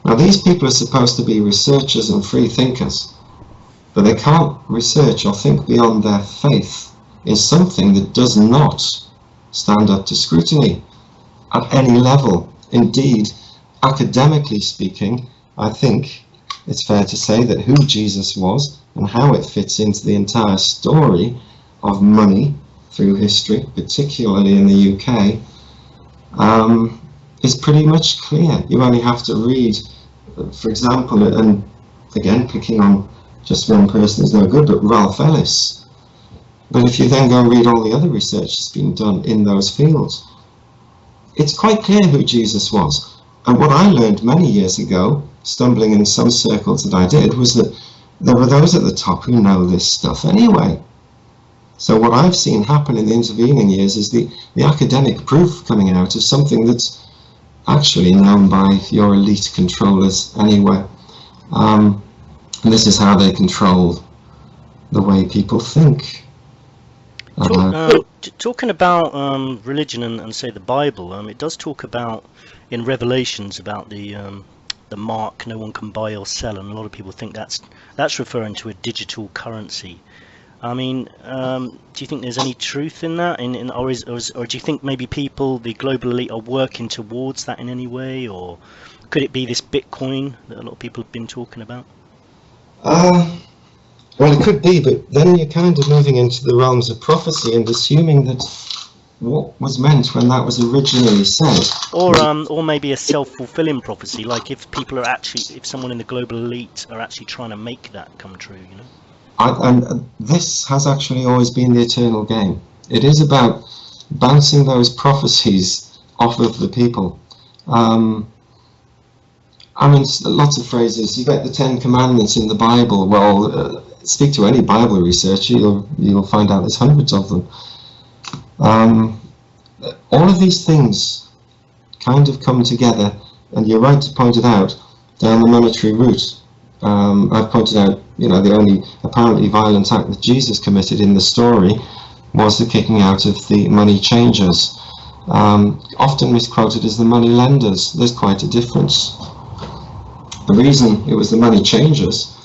Now, these people are supposed to be researchers and free thinkers, but they can't research or think beyond their faith in something that does not stand up to scrutiny at any level. Indeed, academically speaking, I think it's fair to say that who Jesus was and how it fits into the entire story of money through history, particularly in the UK, is pretty much clear. You only have to read, for example, and again, picking on just one person is no good, but Ralph Ellis. But if you then go and read all the other research that's been done in those fields, it's quite clear who Jesus was. And what I learned many years ago, stumbling in some circles that I did, was that there were those at the top who know this stuff anyway. So what I've seen happen in the intervening years is the academic proof coming out of something that's actually known by your elite controllers anyway. And this is how they control the way people think. Talking about religion and say the Bible, it does talk about in Revelations about the mark no one can buy or sell, and a lot of people think that's referring to a digital currency. I mean, do you think there's any truth in that, or do you think maybe people, the global elite, are working towards that in any way, or could it be this Bitcoin that a lot of people have been talking about? Well, it could be, but then you're kind of moving into the realms of prophecy and assuming that what was meant when that was originally said. Or maybe a self-fulfilling prophecy, like if someone in the global elite are actually trying to make that come true, you know? And this has actually always been the eternal game. It is about bouncing those prophecies off of the people. I mean, lots of phrases. You get the 10 Commandments in the Bible. Well, speak to any Bible researcher, you'll find out there's hundreds of them. All of these things kind of come together, and you're right to point it out, down the monetary route. I've pointed out, the only apparently violent act that Jesus committed in the story was the kicking out of the money changers, often misquoted as the money lenders. There's quite a difference. The reason it was the money changers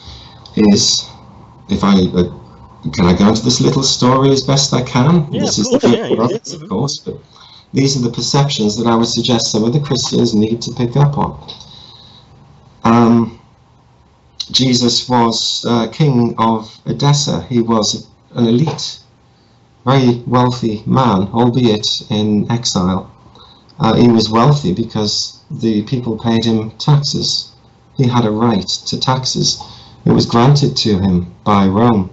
is, can I go into this little story as best I can? Yeah, this of is course, of course, but these are the perceptions that I would suggest some of the Christians need to pick up on. Jesus was king of Odessa. He was an elite, very wealthy man, albeit in exile. He was wealthy because the people paid him taxes. He had a right to taxes. It was granted to him by Rome,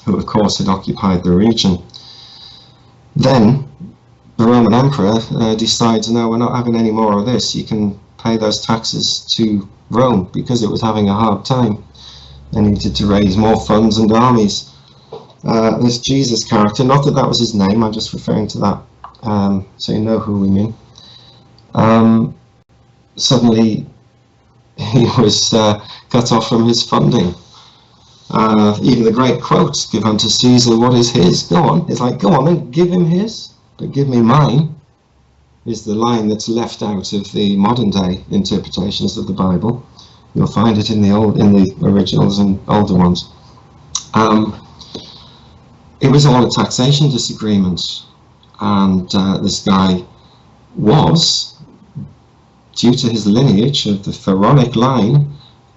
who of course had occupied the region. Then the Roman emperor decides, no, we're not having any more of this. You can pay those taxes to Rome because it was having a hard time. They needed to raise more funds and armies. This Jesus character, not that that was his name, I'm just referring to that, so you know who we mean. Suddenly he was cut off from his funding. Even the great quote, give unto Caesar what is his. Go on. It's like, go on then, give him his, but give me mine, is the line that's left out of the modern day interpretations of the Bible. You'll find it in the originals and older ones. It was all a taxation disagreement, and this guy was, due to his lineage of the pharaonic line,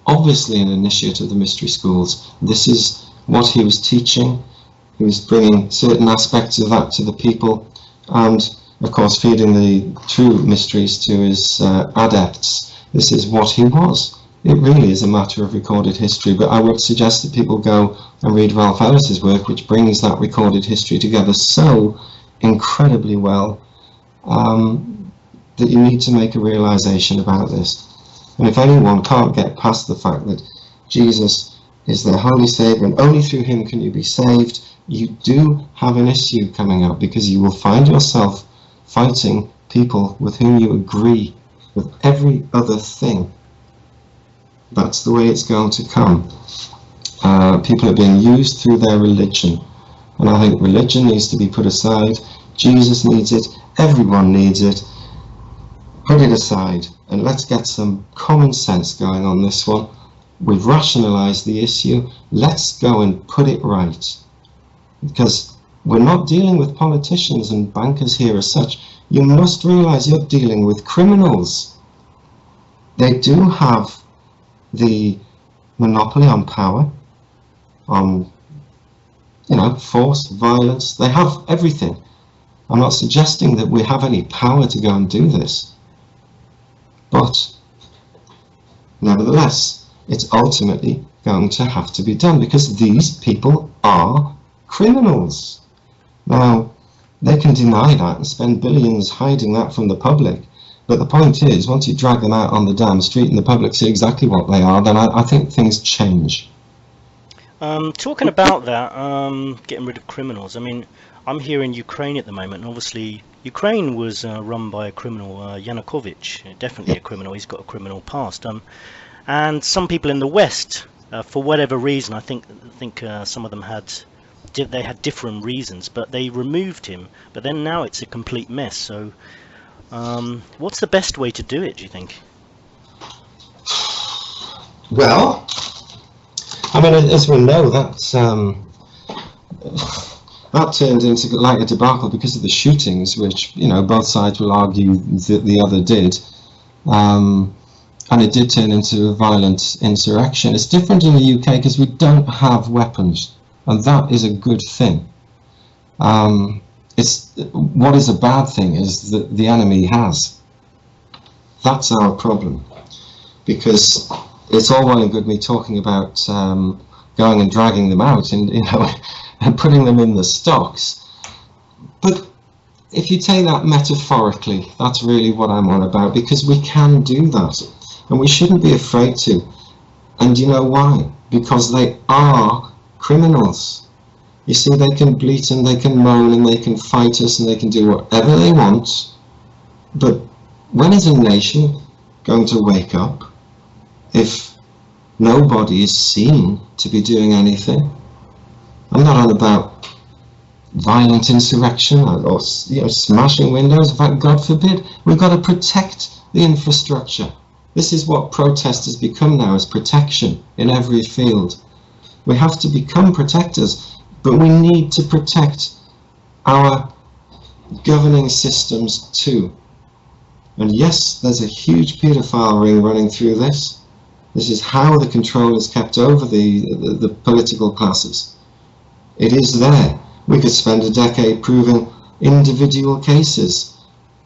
obviously an initiate of the mystery schools. This is what he was teaching. He was bringing certain aspects of that to the people, and of course feeding the true mysteries to his adepts. This is what he was. It really is a matter of recorded history, but I would suggest that people go and read Ralph Ellis's work, which brings that recorded history together so incredibly well that you need to make a realization about this. And if anyone can't get past the fact that Jesus is their holy Saviour and only through him can you be saved, you do have an issue coming up, because you will find yourself fighting people with whom you agree with every other thing. That's the way it's going to come. People are being used through their religion, and I think religion needs to be put aside. Jesus needs it, everyone needs it. Put it aside and let's get some common sense going on this one. We've rationalized the issue, let's go and put it right, because we're not dealing with politicians and bankers here as such. You must realize you're dealing with criminals. They do have the monopoly on power, on force, violence. They have everything. I'm not suggesting that we have any power to go and do this, but nevertheless it's ultimately going to have to be done, because these people are criminals. Now, they can deny that and spend billions hiding that from the public, but the point is, once you drag them out on the damn street and the public see exactly what they are, then I think things change. Talking about that, getting rid of criminals, I mean, I'm here in Ukraine at the moment, and obviously Ukraine was run by a criminal, Yanukovych, definitely a criminal. He's got a criminal past. And some people in the West, for whatever reason, I think some of them had different reasons, but they removed him. But then now it's a complete mess. So, what's the best way to do it, do you think? Well, I mean, as we know, that turned into like a debacle because of the shootings, which, both sides will argue that the other did. And it did turn into a violent insurrection. It's different in the UK because we don't have weapons, and that is a good thing. What is a bad thing is that the enemy has. That's our problem, because it's all well and good me talking about going and dragging them out and and putting them in the stocks, but if you take that metaphorically, that's really what I'm on about, because we can do that and we shouldn't be afraid to. And you know why? Because they are criminals. You see, they can bleat and they can moan and they can fight us and they can do whatever they want, but when is a nation going to wake up if nobody is seen to be doing anything? I'm not on about violent insurrection or smashing windows. In fact, God forbid. We've got to protect the infrastructure. This is what protest has become now, is protection in every field. We have to become protectors, but we need to protect our governing systems too. And yes, there's a huge paedophile ring running through this. This is how the control is kept over the political classes. It is there. We could spend a decade proving individual cases.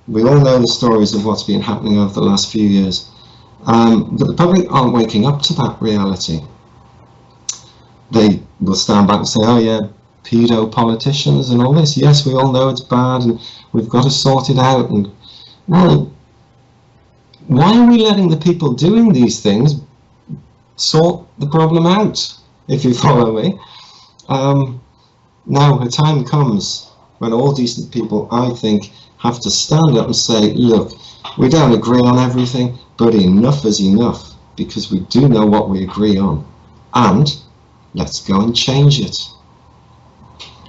We all know the stories of what's been happening over the last few years. But the public aren't waking up to that reality. They will stand back and say, oh yeah, pedo politicians and all this. Yes, we all know it's bad and we've got to sort it out. And well, why are we letting the people doing these things sort the problem out, if you follow me? Now a time comes when all decent people, I think, have to stand up and say, look, we don't agree on everything, but enough is enough, because we do know what we agree on, and let's go and change it.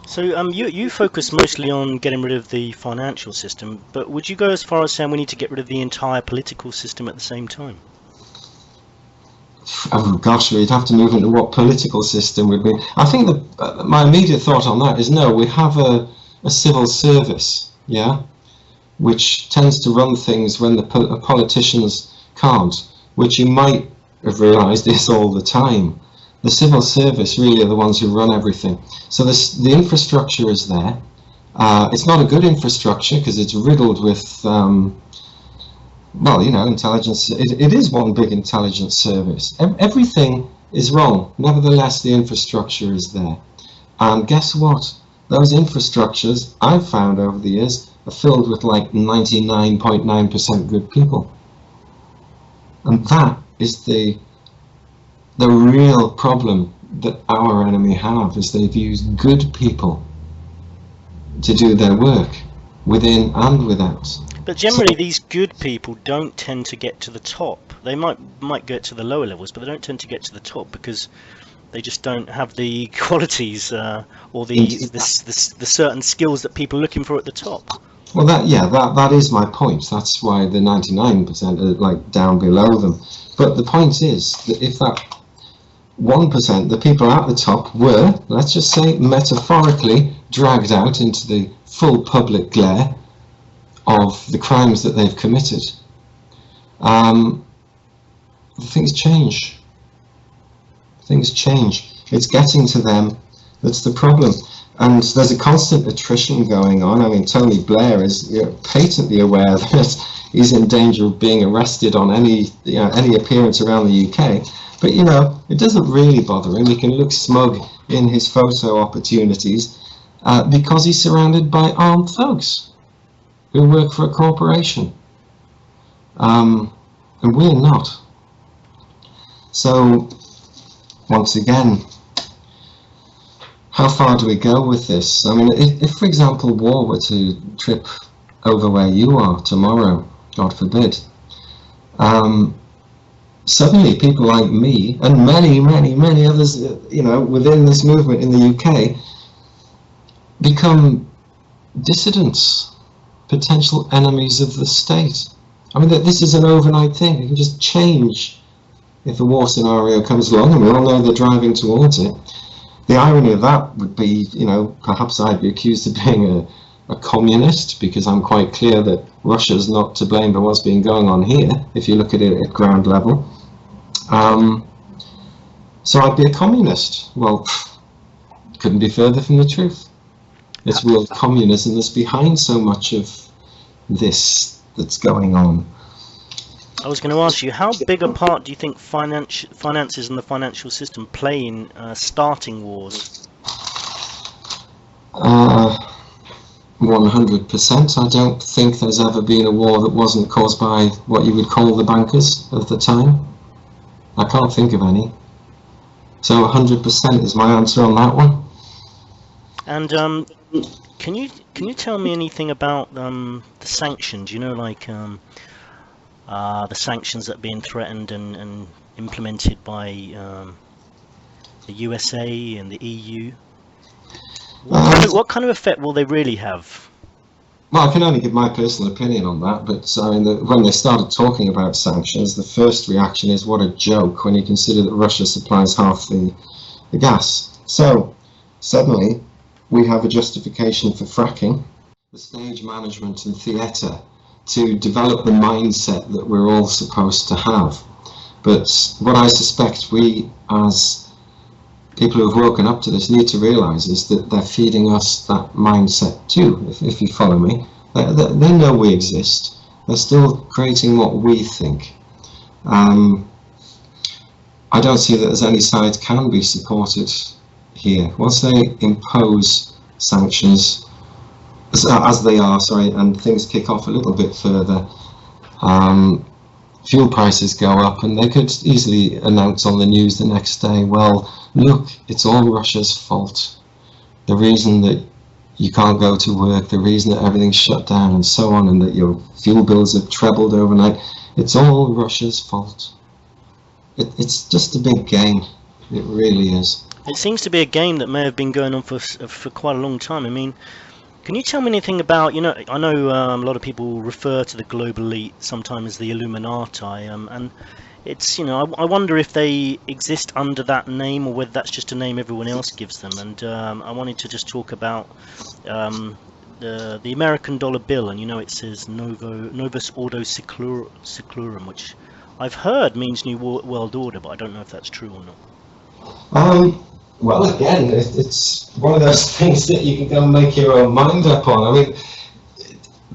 So you focus mostly on getting rid of the financial system, but would you go as far as saying we need to get rid of the entire political system at the same time? Oh gosh, we'd have to move into what political system would be. I think my immediate thought on that is no, we have a civil service, yeah, which tends to run things when the politicians can't, which you might have realised is all the time. The civil service really are the ones who run everything. So the infrastructure is there. It's not a good infrastructure because it's riddled with, well, you know, intelligence. It is one big intelligence service. Everything is wrong. Nevertheless, the infrastructure is there. And guess what? Those infrastructures, I've found over the years, are filled with like 99.9% good people. And that is the real problem that our enemy have, is they've used good people to do their work, within and without. But generally, these good people don't tend to get to the top. They might get to the lower levels, but they don't tend to get to the top because they just don't have the qualities or the certain skills that people are looking for at the top. Well, that is my point. That's why the 99% are like down below them. But the point is that if that 1%, the people at the top, were, let's just say, metaphorically dragged out into the full public glare of the crimes that they've committed, things change. Things change. It's getting to them that's the problem. And there's a constant attrition going on. I mean, Tony Blair is patently aware that he's in danger of being arrested on any appearance around the UK. But, you know, it doesn't really bother him. He can look smug in his photo opportunities because he's surrounded by armed thugs who work for a corporation. And we're not. So, once again, how far do we go with this? I mean, if for example, war were to trip over where you are tomorrow, God forbid, suddenly people like me and many others, you know, within this movement in the UK become dissidents, potential enemies of the state. I mean, this is an overnight thing. It can just change if a war scenario comes along, and we all know they're driving towards it. The irony of that would be, you know, perhaps I'd be accused of being a communist, because I'm quite clear that Russia's not to blame for what's been going on here, if you look at it at ground level. So I'd be a communist. Well, couldn't be further from the truth. It's world communism that's behind so much of this that's going on. I was going to ask you, how big a part do you think finances and the financial system play in starting wars? 100%. I don't think there's ever been a war that wasn't caused by what you would call the bankers of the time. I can't think of any. So 100% is my answer on that one. And can you tell me anything about the sanctions? You know, like the sanctions that are being threatened and implemented by the USA and the EU. What kind of effect will they really have? Well, I can only give my personal opinion on that, but I mean, when they started talking about sanctions, the first reaction is what a joke when you consider that Russia supplies half the gas. So, suddenly, we have a justification for fracking, the stage management and theatre to develop the mindset that we're all supposed to have. But what I suspect we, as people who have woken up to this, need to realise is that they're feeding us that mindset too, if you follow me. They know we exist. They're still creating what we think. I don't see that as any side can be supported here. Once they impose sanctions, as they are, and things kick off a little bit further, fuel prices go up, and they could easily announce on the news the next day, well, look, it's all Russia's fault. The reason that you can't go to work, the reason that everything's shut down and so on, and that your fuel bills have trebled overnight, it's all Russia's fault. It's just a big game. It really is. It seems to be a game that may have been going on for quite a long time. I mean, can you tell me anything about, I know a lot of people refer to the global elite sometimes as the Illuminati, and it's, I wonder if they exist under that name or whether that's just a name everyone else gives them. And I wanted to just talk about the American dollar bill, and it says Novus Ordo Seclorum, which I've heard means New World Order, but I don't know if that's true or not. Well, again, it's one of those things that you can go and make your own mind up on. I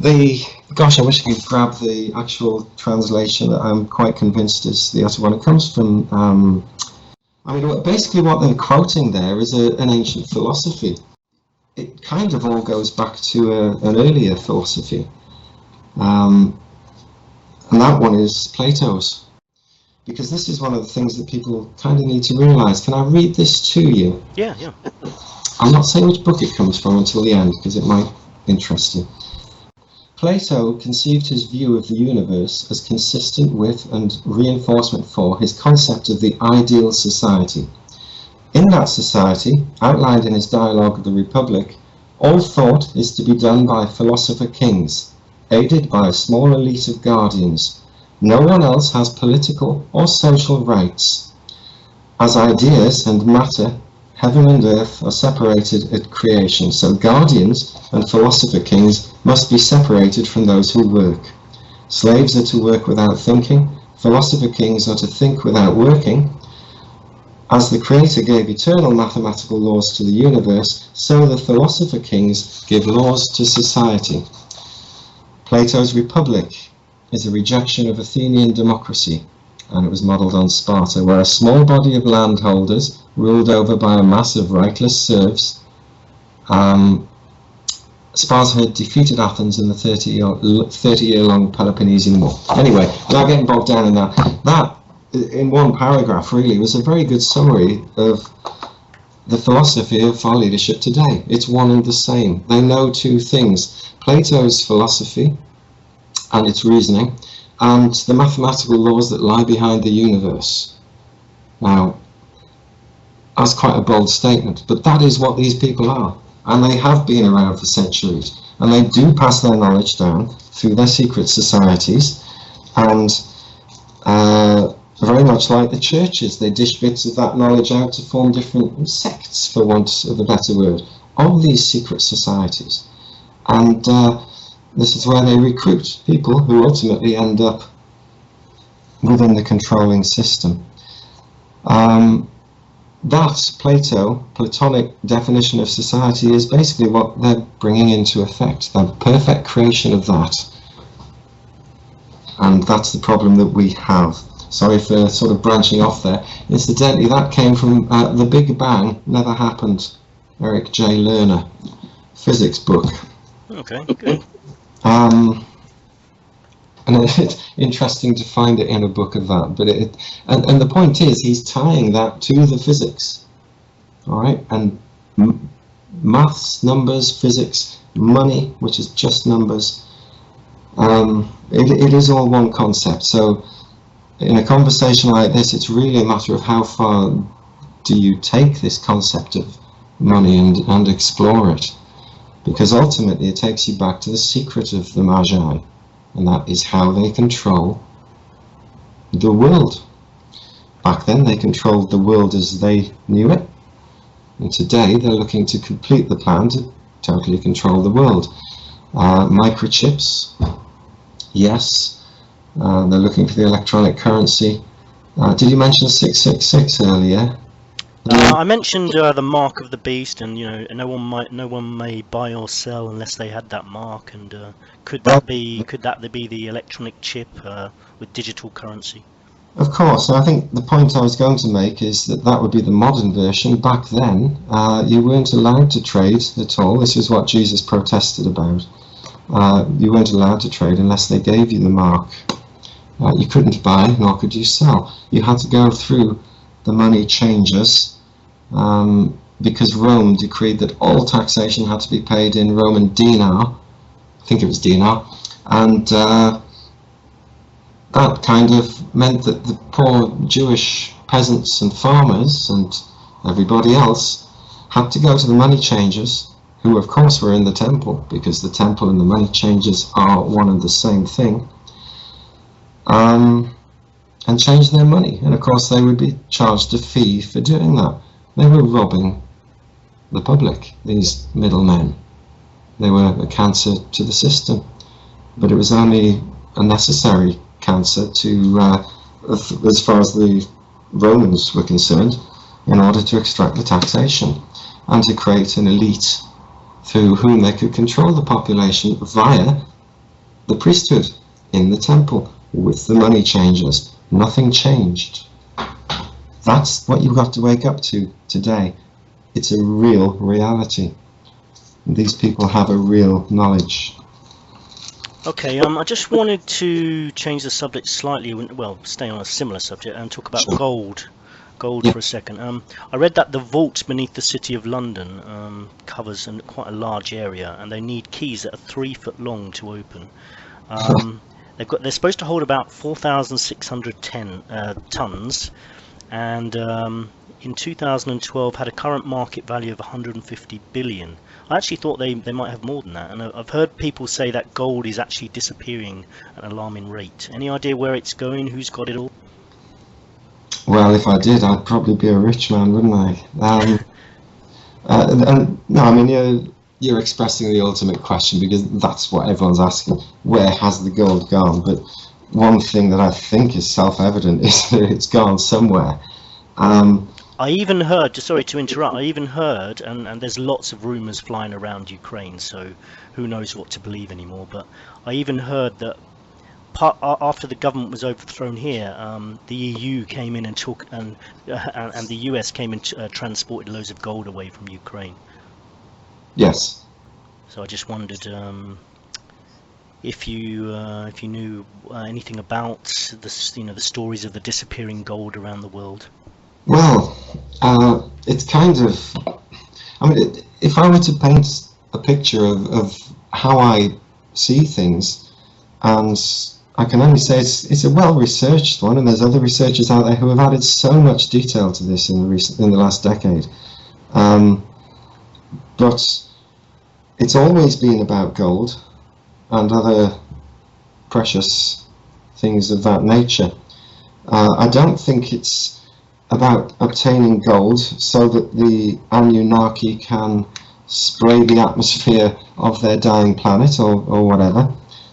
mean, gosh, I wish I could grab the actual translation that I'm quite convinced is the other one. It comes from, I mean, basically what they're quoting there is an ancient philosophy. It kind of all goes back to an earlier philosophy. And that one is Plato's. Because this is one of the things that people kind of need to realise. Can I read this to you? Yeah. I'm not saying which book it comes from until the end, because it might interest you. Plato conceived his view of the universe as consistent with and reinforcement for his concept of the ideal society. In that society, outlined in his dialogue of the Republic, all thought is to be done by philosopher kings, aided by a small elite of guardians. No one else has political or social rights. As ideas and matter, heaven and earth are separated at creation, so guardians and philosopher kings must be separated from those who work. Slaves are to work without thinking, philosopher kings are to think without working. As the Creator gave eternal mathematical laws to the universe, so the philosopher kings give laws to society. Plato's Republic is a rejection of Athenian democracy, and it was modelled on Sparta, where a small body of landholders, ruled over by a mass of rightless serfs, Sparta had defeated Athens in the 30-year-long Peloponnesian War. Anyway, without getting bogged down in that, that, in one paragraph, really, was a very good summary of the philosophy of our leadership today. It's one and the same. They know two things: Plato's philosophy and its reasoning, and the mathematical laws that lie behind the universe. Now, that's quite a bold statement, but that is what these people are, and they have been around for centuries, and they do pass their knowledge down through their secret societies, and very much like the churches, they dish bits of that knowledge out to form different sects, for want of a better word, of these secret societies. And this is where they recruit people who ultimately end up within the controlling system. That Platonic definition of society is basically what they're bringing into effect, the perfect creation of that. And that's the problem that we have. Sorry for sort of branching off there. Incidentally, that came from The Big Bang Never Happened, Eric J. Lerner, physics book. Okay, good. And it's interesting to find it in a book of that, but and the point is, he's tying that to the physics, all right, and maths, numbers, physics, money, which is just numbers. It is all one concept. So in a conversation like this, it's really a matter of how far do you take this concept of money and explore it, because ultimately it takes you back to the secret of the Magi. And that is how they control the world. Back then they controlled the world as they knew it, and today they're looking to complete the plan to totally control the world. Microchips, yes. They're looking for the electronic currency. Did you mention 666 earlier? I mentioned the mark of the beast, and no one may buy or sell unless they had that mark. And could that be the electronic chip with digital currency? Of course. I think the point I was going to make is that would be the modern version. Back then, you weren't allowed to trade at all. This is what Jesus protested about. You weren't allowed to trade unless they gave you the mark. You couldn't buy, nor could you sell. You had to go through the money changers, because Rome decreed that all taxation had to be paid in Roman dinar. I think it was dinar, and that kind of meant that the poor Jewish peasants and farmers and everybody else had to go to the money changers, who of course were in the temple, because the temple and the money changers are one and the same thing, and change their money. And of course they would be charged a fee for doing that. They were robbing the public, these middlemen. They were a cancer to the system, but it was only a necessary cancer to, as far as the Romans were concerned, in order to extract the taxation and to create an elite through whom they could control the population via the priesthood in the temple with the money changers. Nothing changed. That's what you've got to wake up to today. It's a real reality. These people have a real knowledge. Okay, I just wanted to change the subject slightly, well, stay on a similar subject and talk about gold for a second. I read that the vault beneath the City of London covers quite a large area, and they need keys that are 3 foot long to open. They're supposed to hold about 4,600 tons, and in 2012 had a current market value of 150 billion. I actually thought they might have more than that, and I've heard people say that gold is actually disappearing at an alarming rate. Any idea where it's going? Who's got it all? Well, if I did, I'd probably be a rich man, wouldn't I? No, I mean, you're expressing the ultimate question, because that's what everyone's asking. Where has the gold gone? But one thing that I think is self-evident is that it's gone somewhere. I even heard, sorry to interrupt, and there's lots of rumours flying around Ukraine, so who knows what to believe anymore, but I even heard that after the government was overthrown here, the EU came in and took, and the US came and transported loads of gold away from Ukraine. Yes. So I just wondered if you knew anything about the stories of the disappearing gold around the world. Well, it's kind of, I mean, if I were to paint a picture of how I see things, and I can only say it's a well-researched one, and there's other researchers out there who have added so much detail to this in the last decade. But it's always been about gold and other precious things of that nature. I don't think it's about obtaining gold so that the Anunnaki can spray the atmosphere of their dying planet or whatever.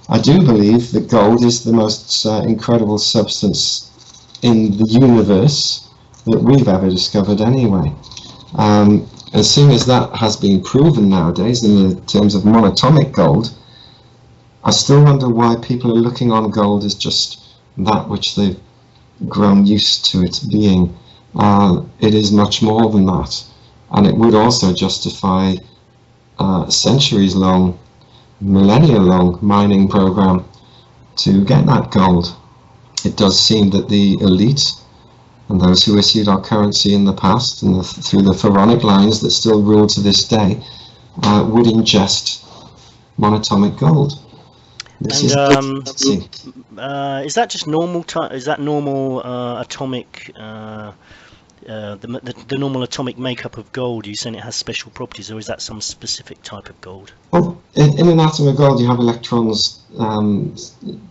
I do believe that gold is the most incredible substance in the universe that we've ever discovered anyway. As soon as that has been proven nowadays in the terms of monatomic gold, I still wonder why people are looking on gold as just that which they've grown used to it being. It is much more than that, and it would also justify centuries-long, millennia-long mining program to get that gold. It does seem that the elite and those who issued our currency in the past and through the pharaonic lines that still rule to this day would ingest monatomic gold. Is that just normal? Is that normal atomic? The normal atomic makeup of gold? Are you saying it has special properties, or is that some specific type of gold? Well, in an atom of gold, you have electrons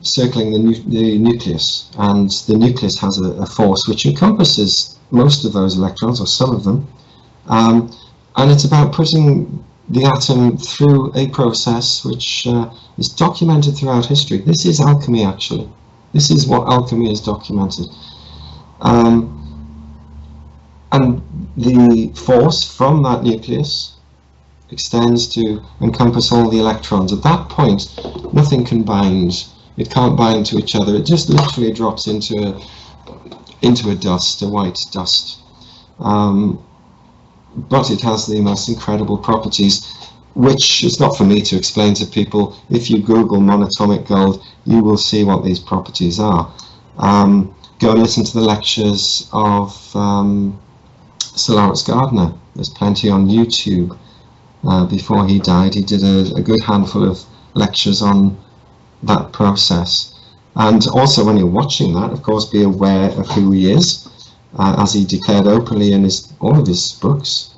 circling the nucleus, and the nucleus has a force which encompasses most of those electrons, or some of them, and it's about putting the atom through a process which is documented throughout history. This is alchemy, actually. This is what alchemy is documented. And the force from that nucleus extends to encompass all the electrons. At that point, nothing can bind. It can't bind to each other. It just literally drops into a dust, a white dust. But it has the most incredible properties. which is not for me to explain to people. If you Google monatomic gold, you will see what these properties are. Go and listen to the lectures of Sir Lawrence Gardner. There's plenty on YouTube. Before he died, he did a good handful of lectures on that process. And also, when you're watching that, of course, be aware of who he is, as he declared openly in all of his books,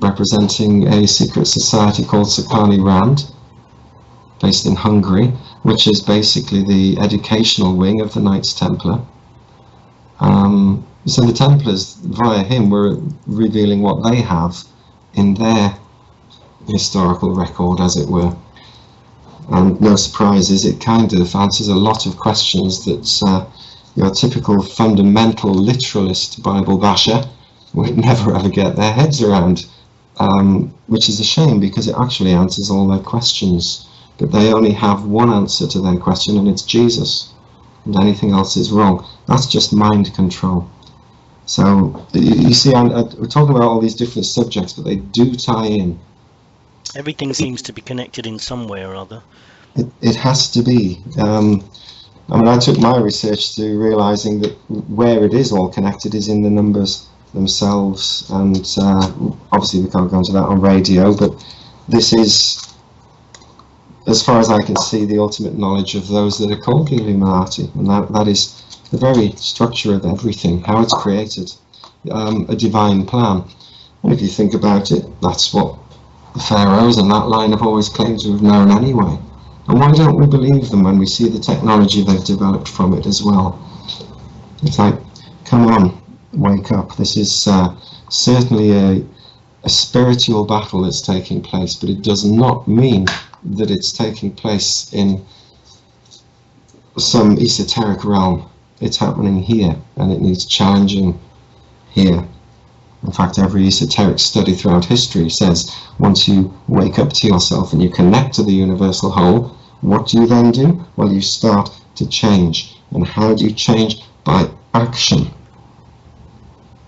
representing a secret society called Sakani Rand, based in Hungary, which is basically the educational wing of the Knights Templar. So the Templars, via him, were revealing what they have in their historical record, as it were. And no surprises, it kind of answers a lot of questions that your typical fundamental literalist Bible basher would never ever get their heads around, which is a shame, because it actually answers all their questions. But they only have one answer to their question, and it's Jesus, and anything else is wrong. That's just mind control. So you see, we're talking about all these different subjects, but they do tie in. Everything seems to be connected in some way or other. It has to be. I mean, I took my research to realizing that where it is all connected is in the numbers themselves, and obviously we can't go into that on radio, but this is, as far as I can see, the ultimate knowledge of those that are called the Illuminati, and that is the very structure of everything, how it's created, a divine plan. And if you think about it, that's what the pharaohs and that line have always claimed to have known anyway. And why don't we believe them when we see the technology they've developed from it as well? It's like, come on, wake up. This is certainly a spiritual battle that's taking place, but it does not mean that it's taking place in some esoteric realm. It's happening here, and it needs challenging here. In fact, every esoteric study throughout history says once you wake up to yourself and you connect to the universal whole, what do you then do? Well, you start to change. And how do you change? By action.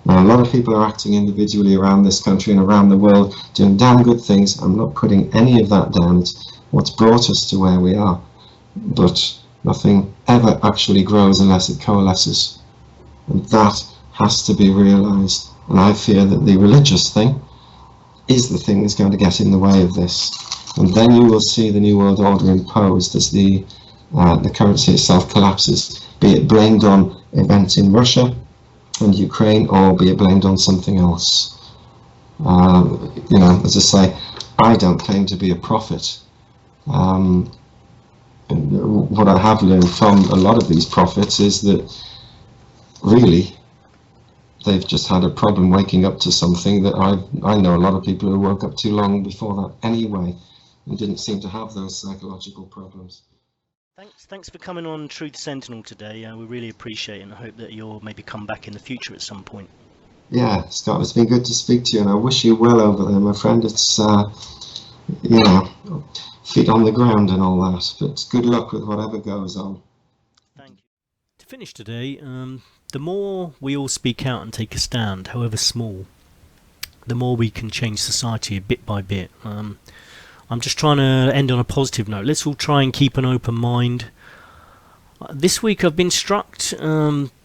Now, a lot of people are acting individually around this country and around the world, doing damn good things. I'm not putting any of that down. It's what's brought us to where we are. But nothing ever actually grows unless it coalesces. And that has to be realized. And I fear that the religious thing is the thing that's going to get in the way of this. And then you will see the New World Order imposed as the currency itself collapses, be it blamed on events in Russia and Ukraine, or be it blamed on something else. You know, as I say, I don't claim to be a prophet. What I have learned from a lot of these prophets is that really they've just had a problem waking up to something that I know a lot of people who woke up too long before that anyway and didn't seem to have those psychological problems. Thanks for coming on Truth Sentinel today. We really appreciate it, and I hope that you'll maybe come back in the future at some point. Yeah, Scott, it's been good to speak to you, and I wish you well over there, my friend. It's, you know, feet on the ground and all that, but good luck with whatever goes on. Thank you. To finish today, the more we all speak out and take a stand, however small, the more we can change society bit by bit. I'm just trying to end on a positive note. Let's all try and keep an open mind. This week I've been struck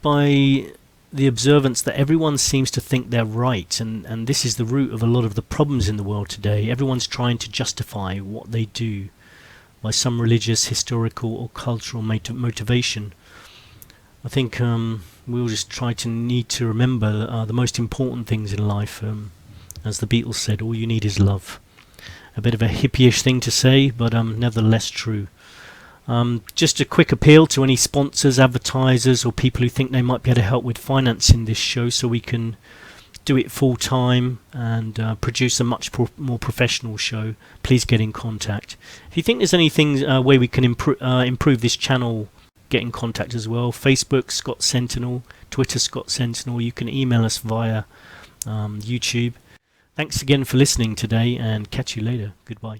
by the observance that everyone seems to think they're right, and this is the root of a lot of the problems in the world today. Everyone's trying to justify what they do by some religious, historical or cultural motivation. I think we all just need to remember the most important things in life. As the Beatles said, all you need is love. A bit of a hippie-ish thing to say, but nevertheless true. Just a quick appeal to any sponsors, advertisers or people who think they might be able to help with financing this show so we can do it full time and produce a much more professional show. Please get in contact. If you think there's anything way we can improve this channel, get in contact as well. Facebook Scott Sentinel, Twitter Scott Sentinel. You can email us via YouTube. Thanks again for listening today, and catch you later. Goodbye.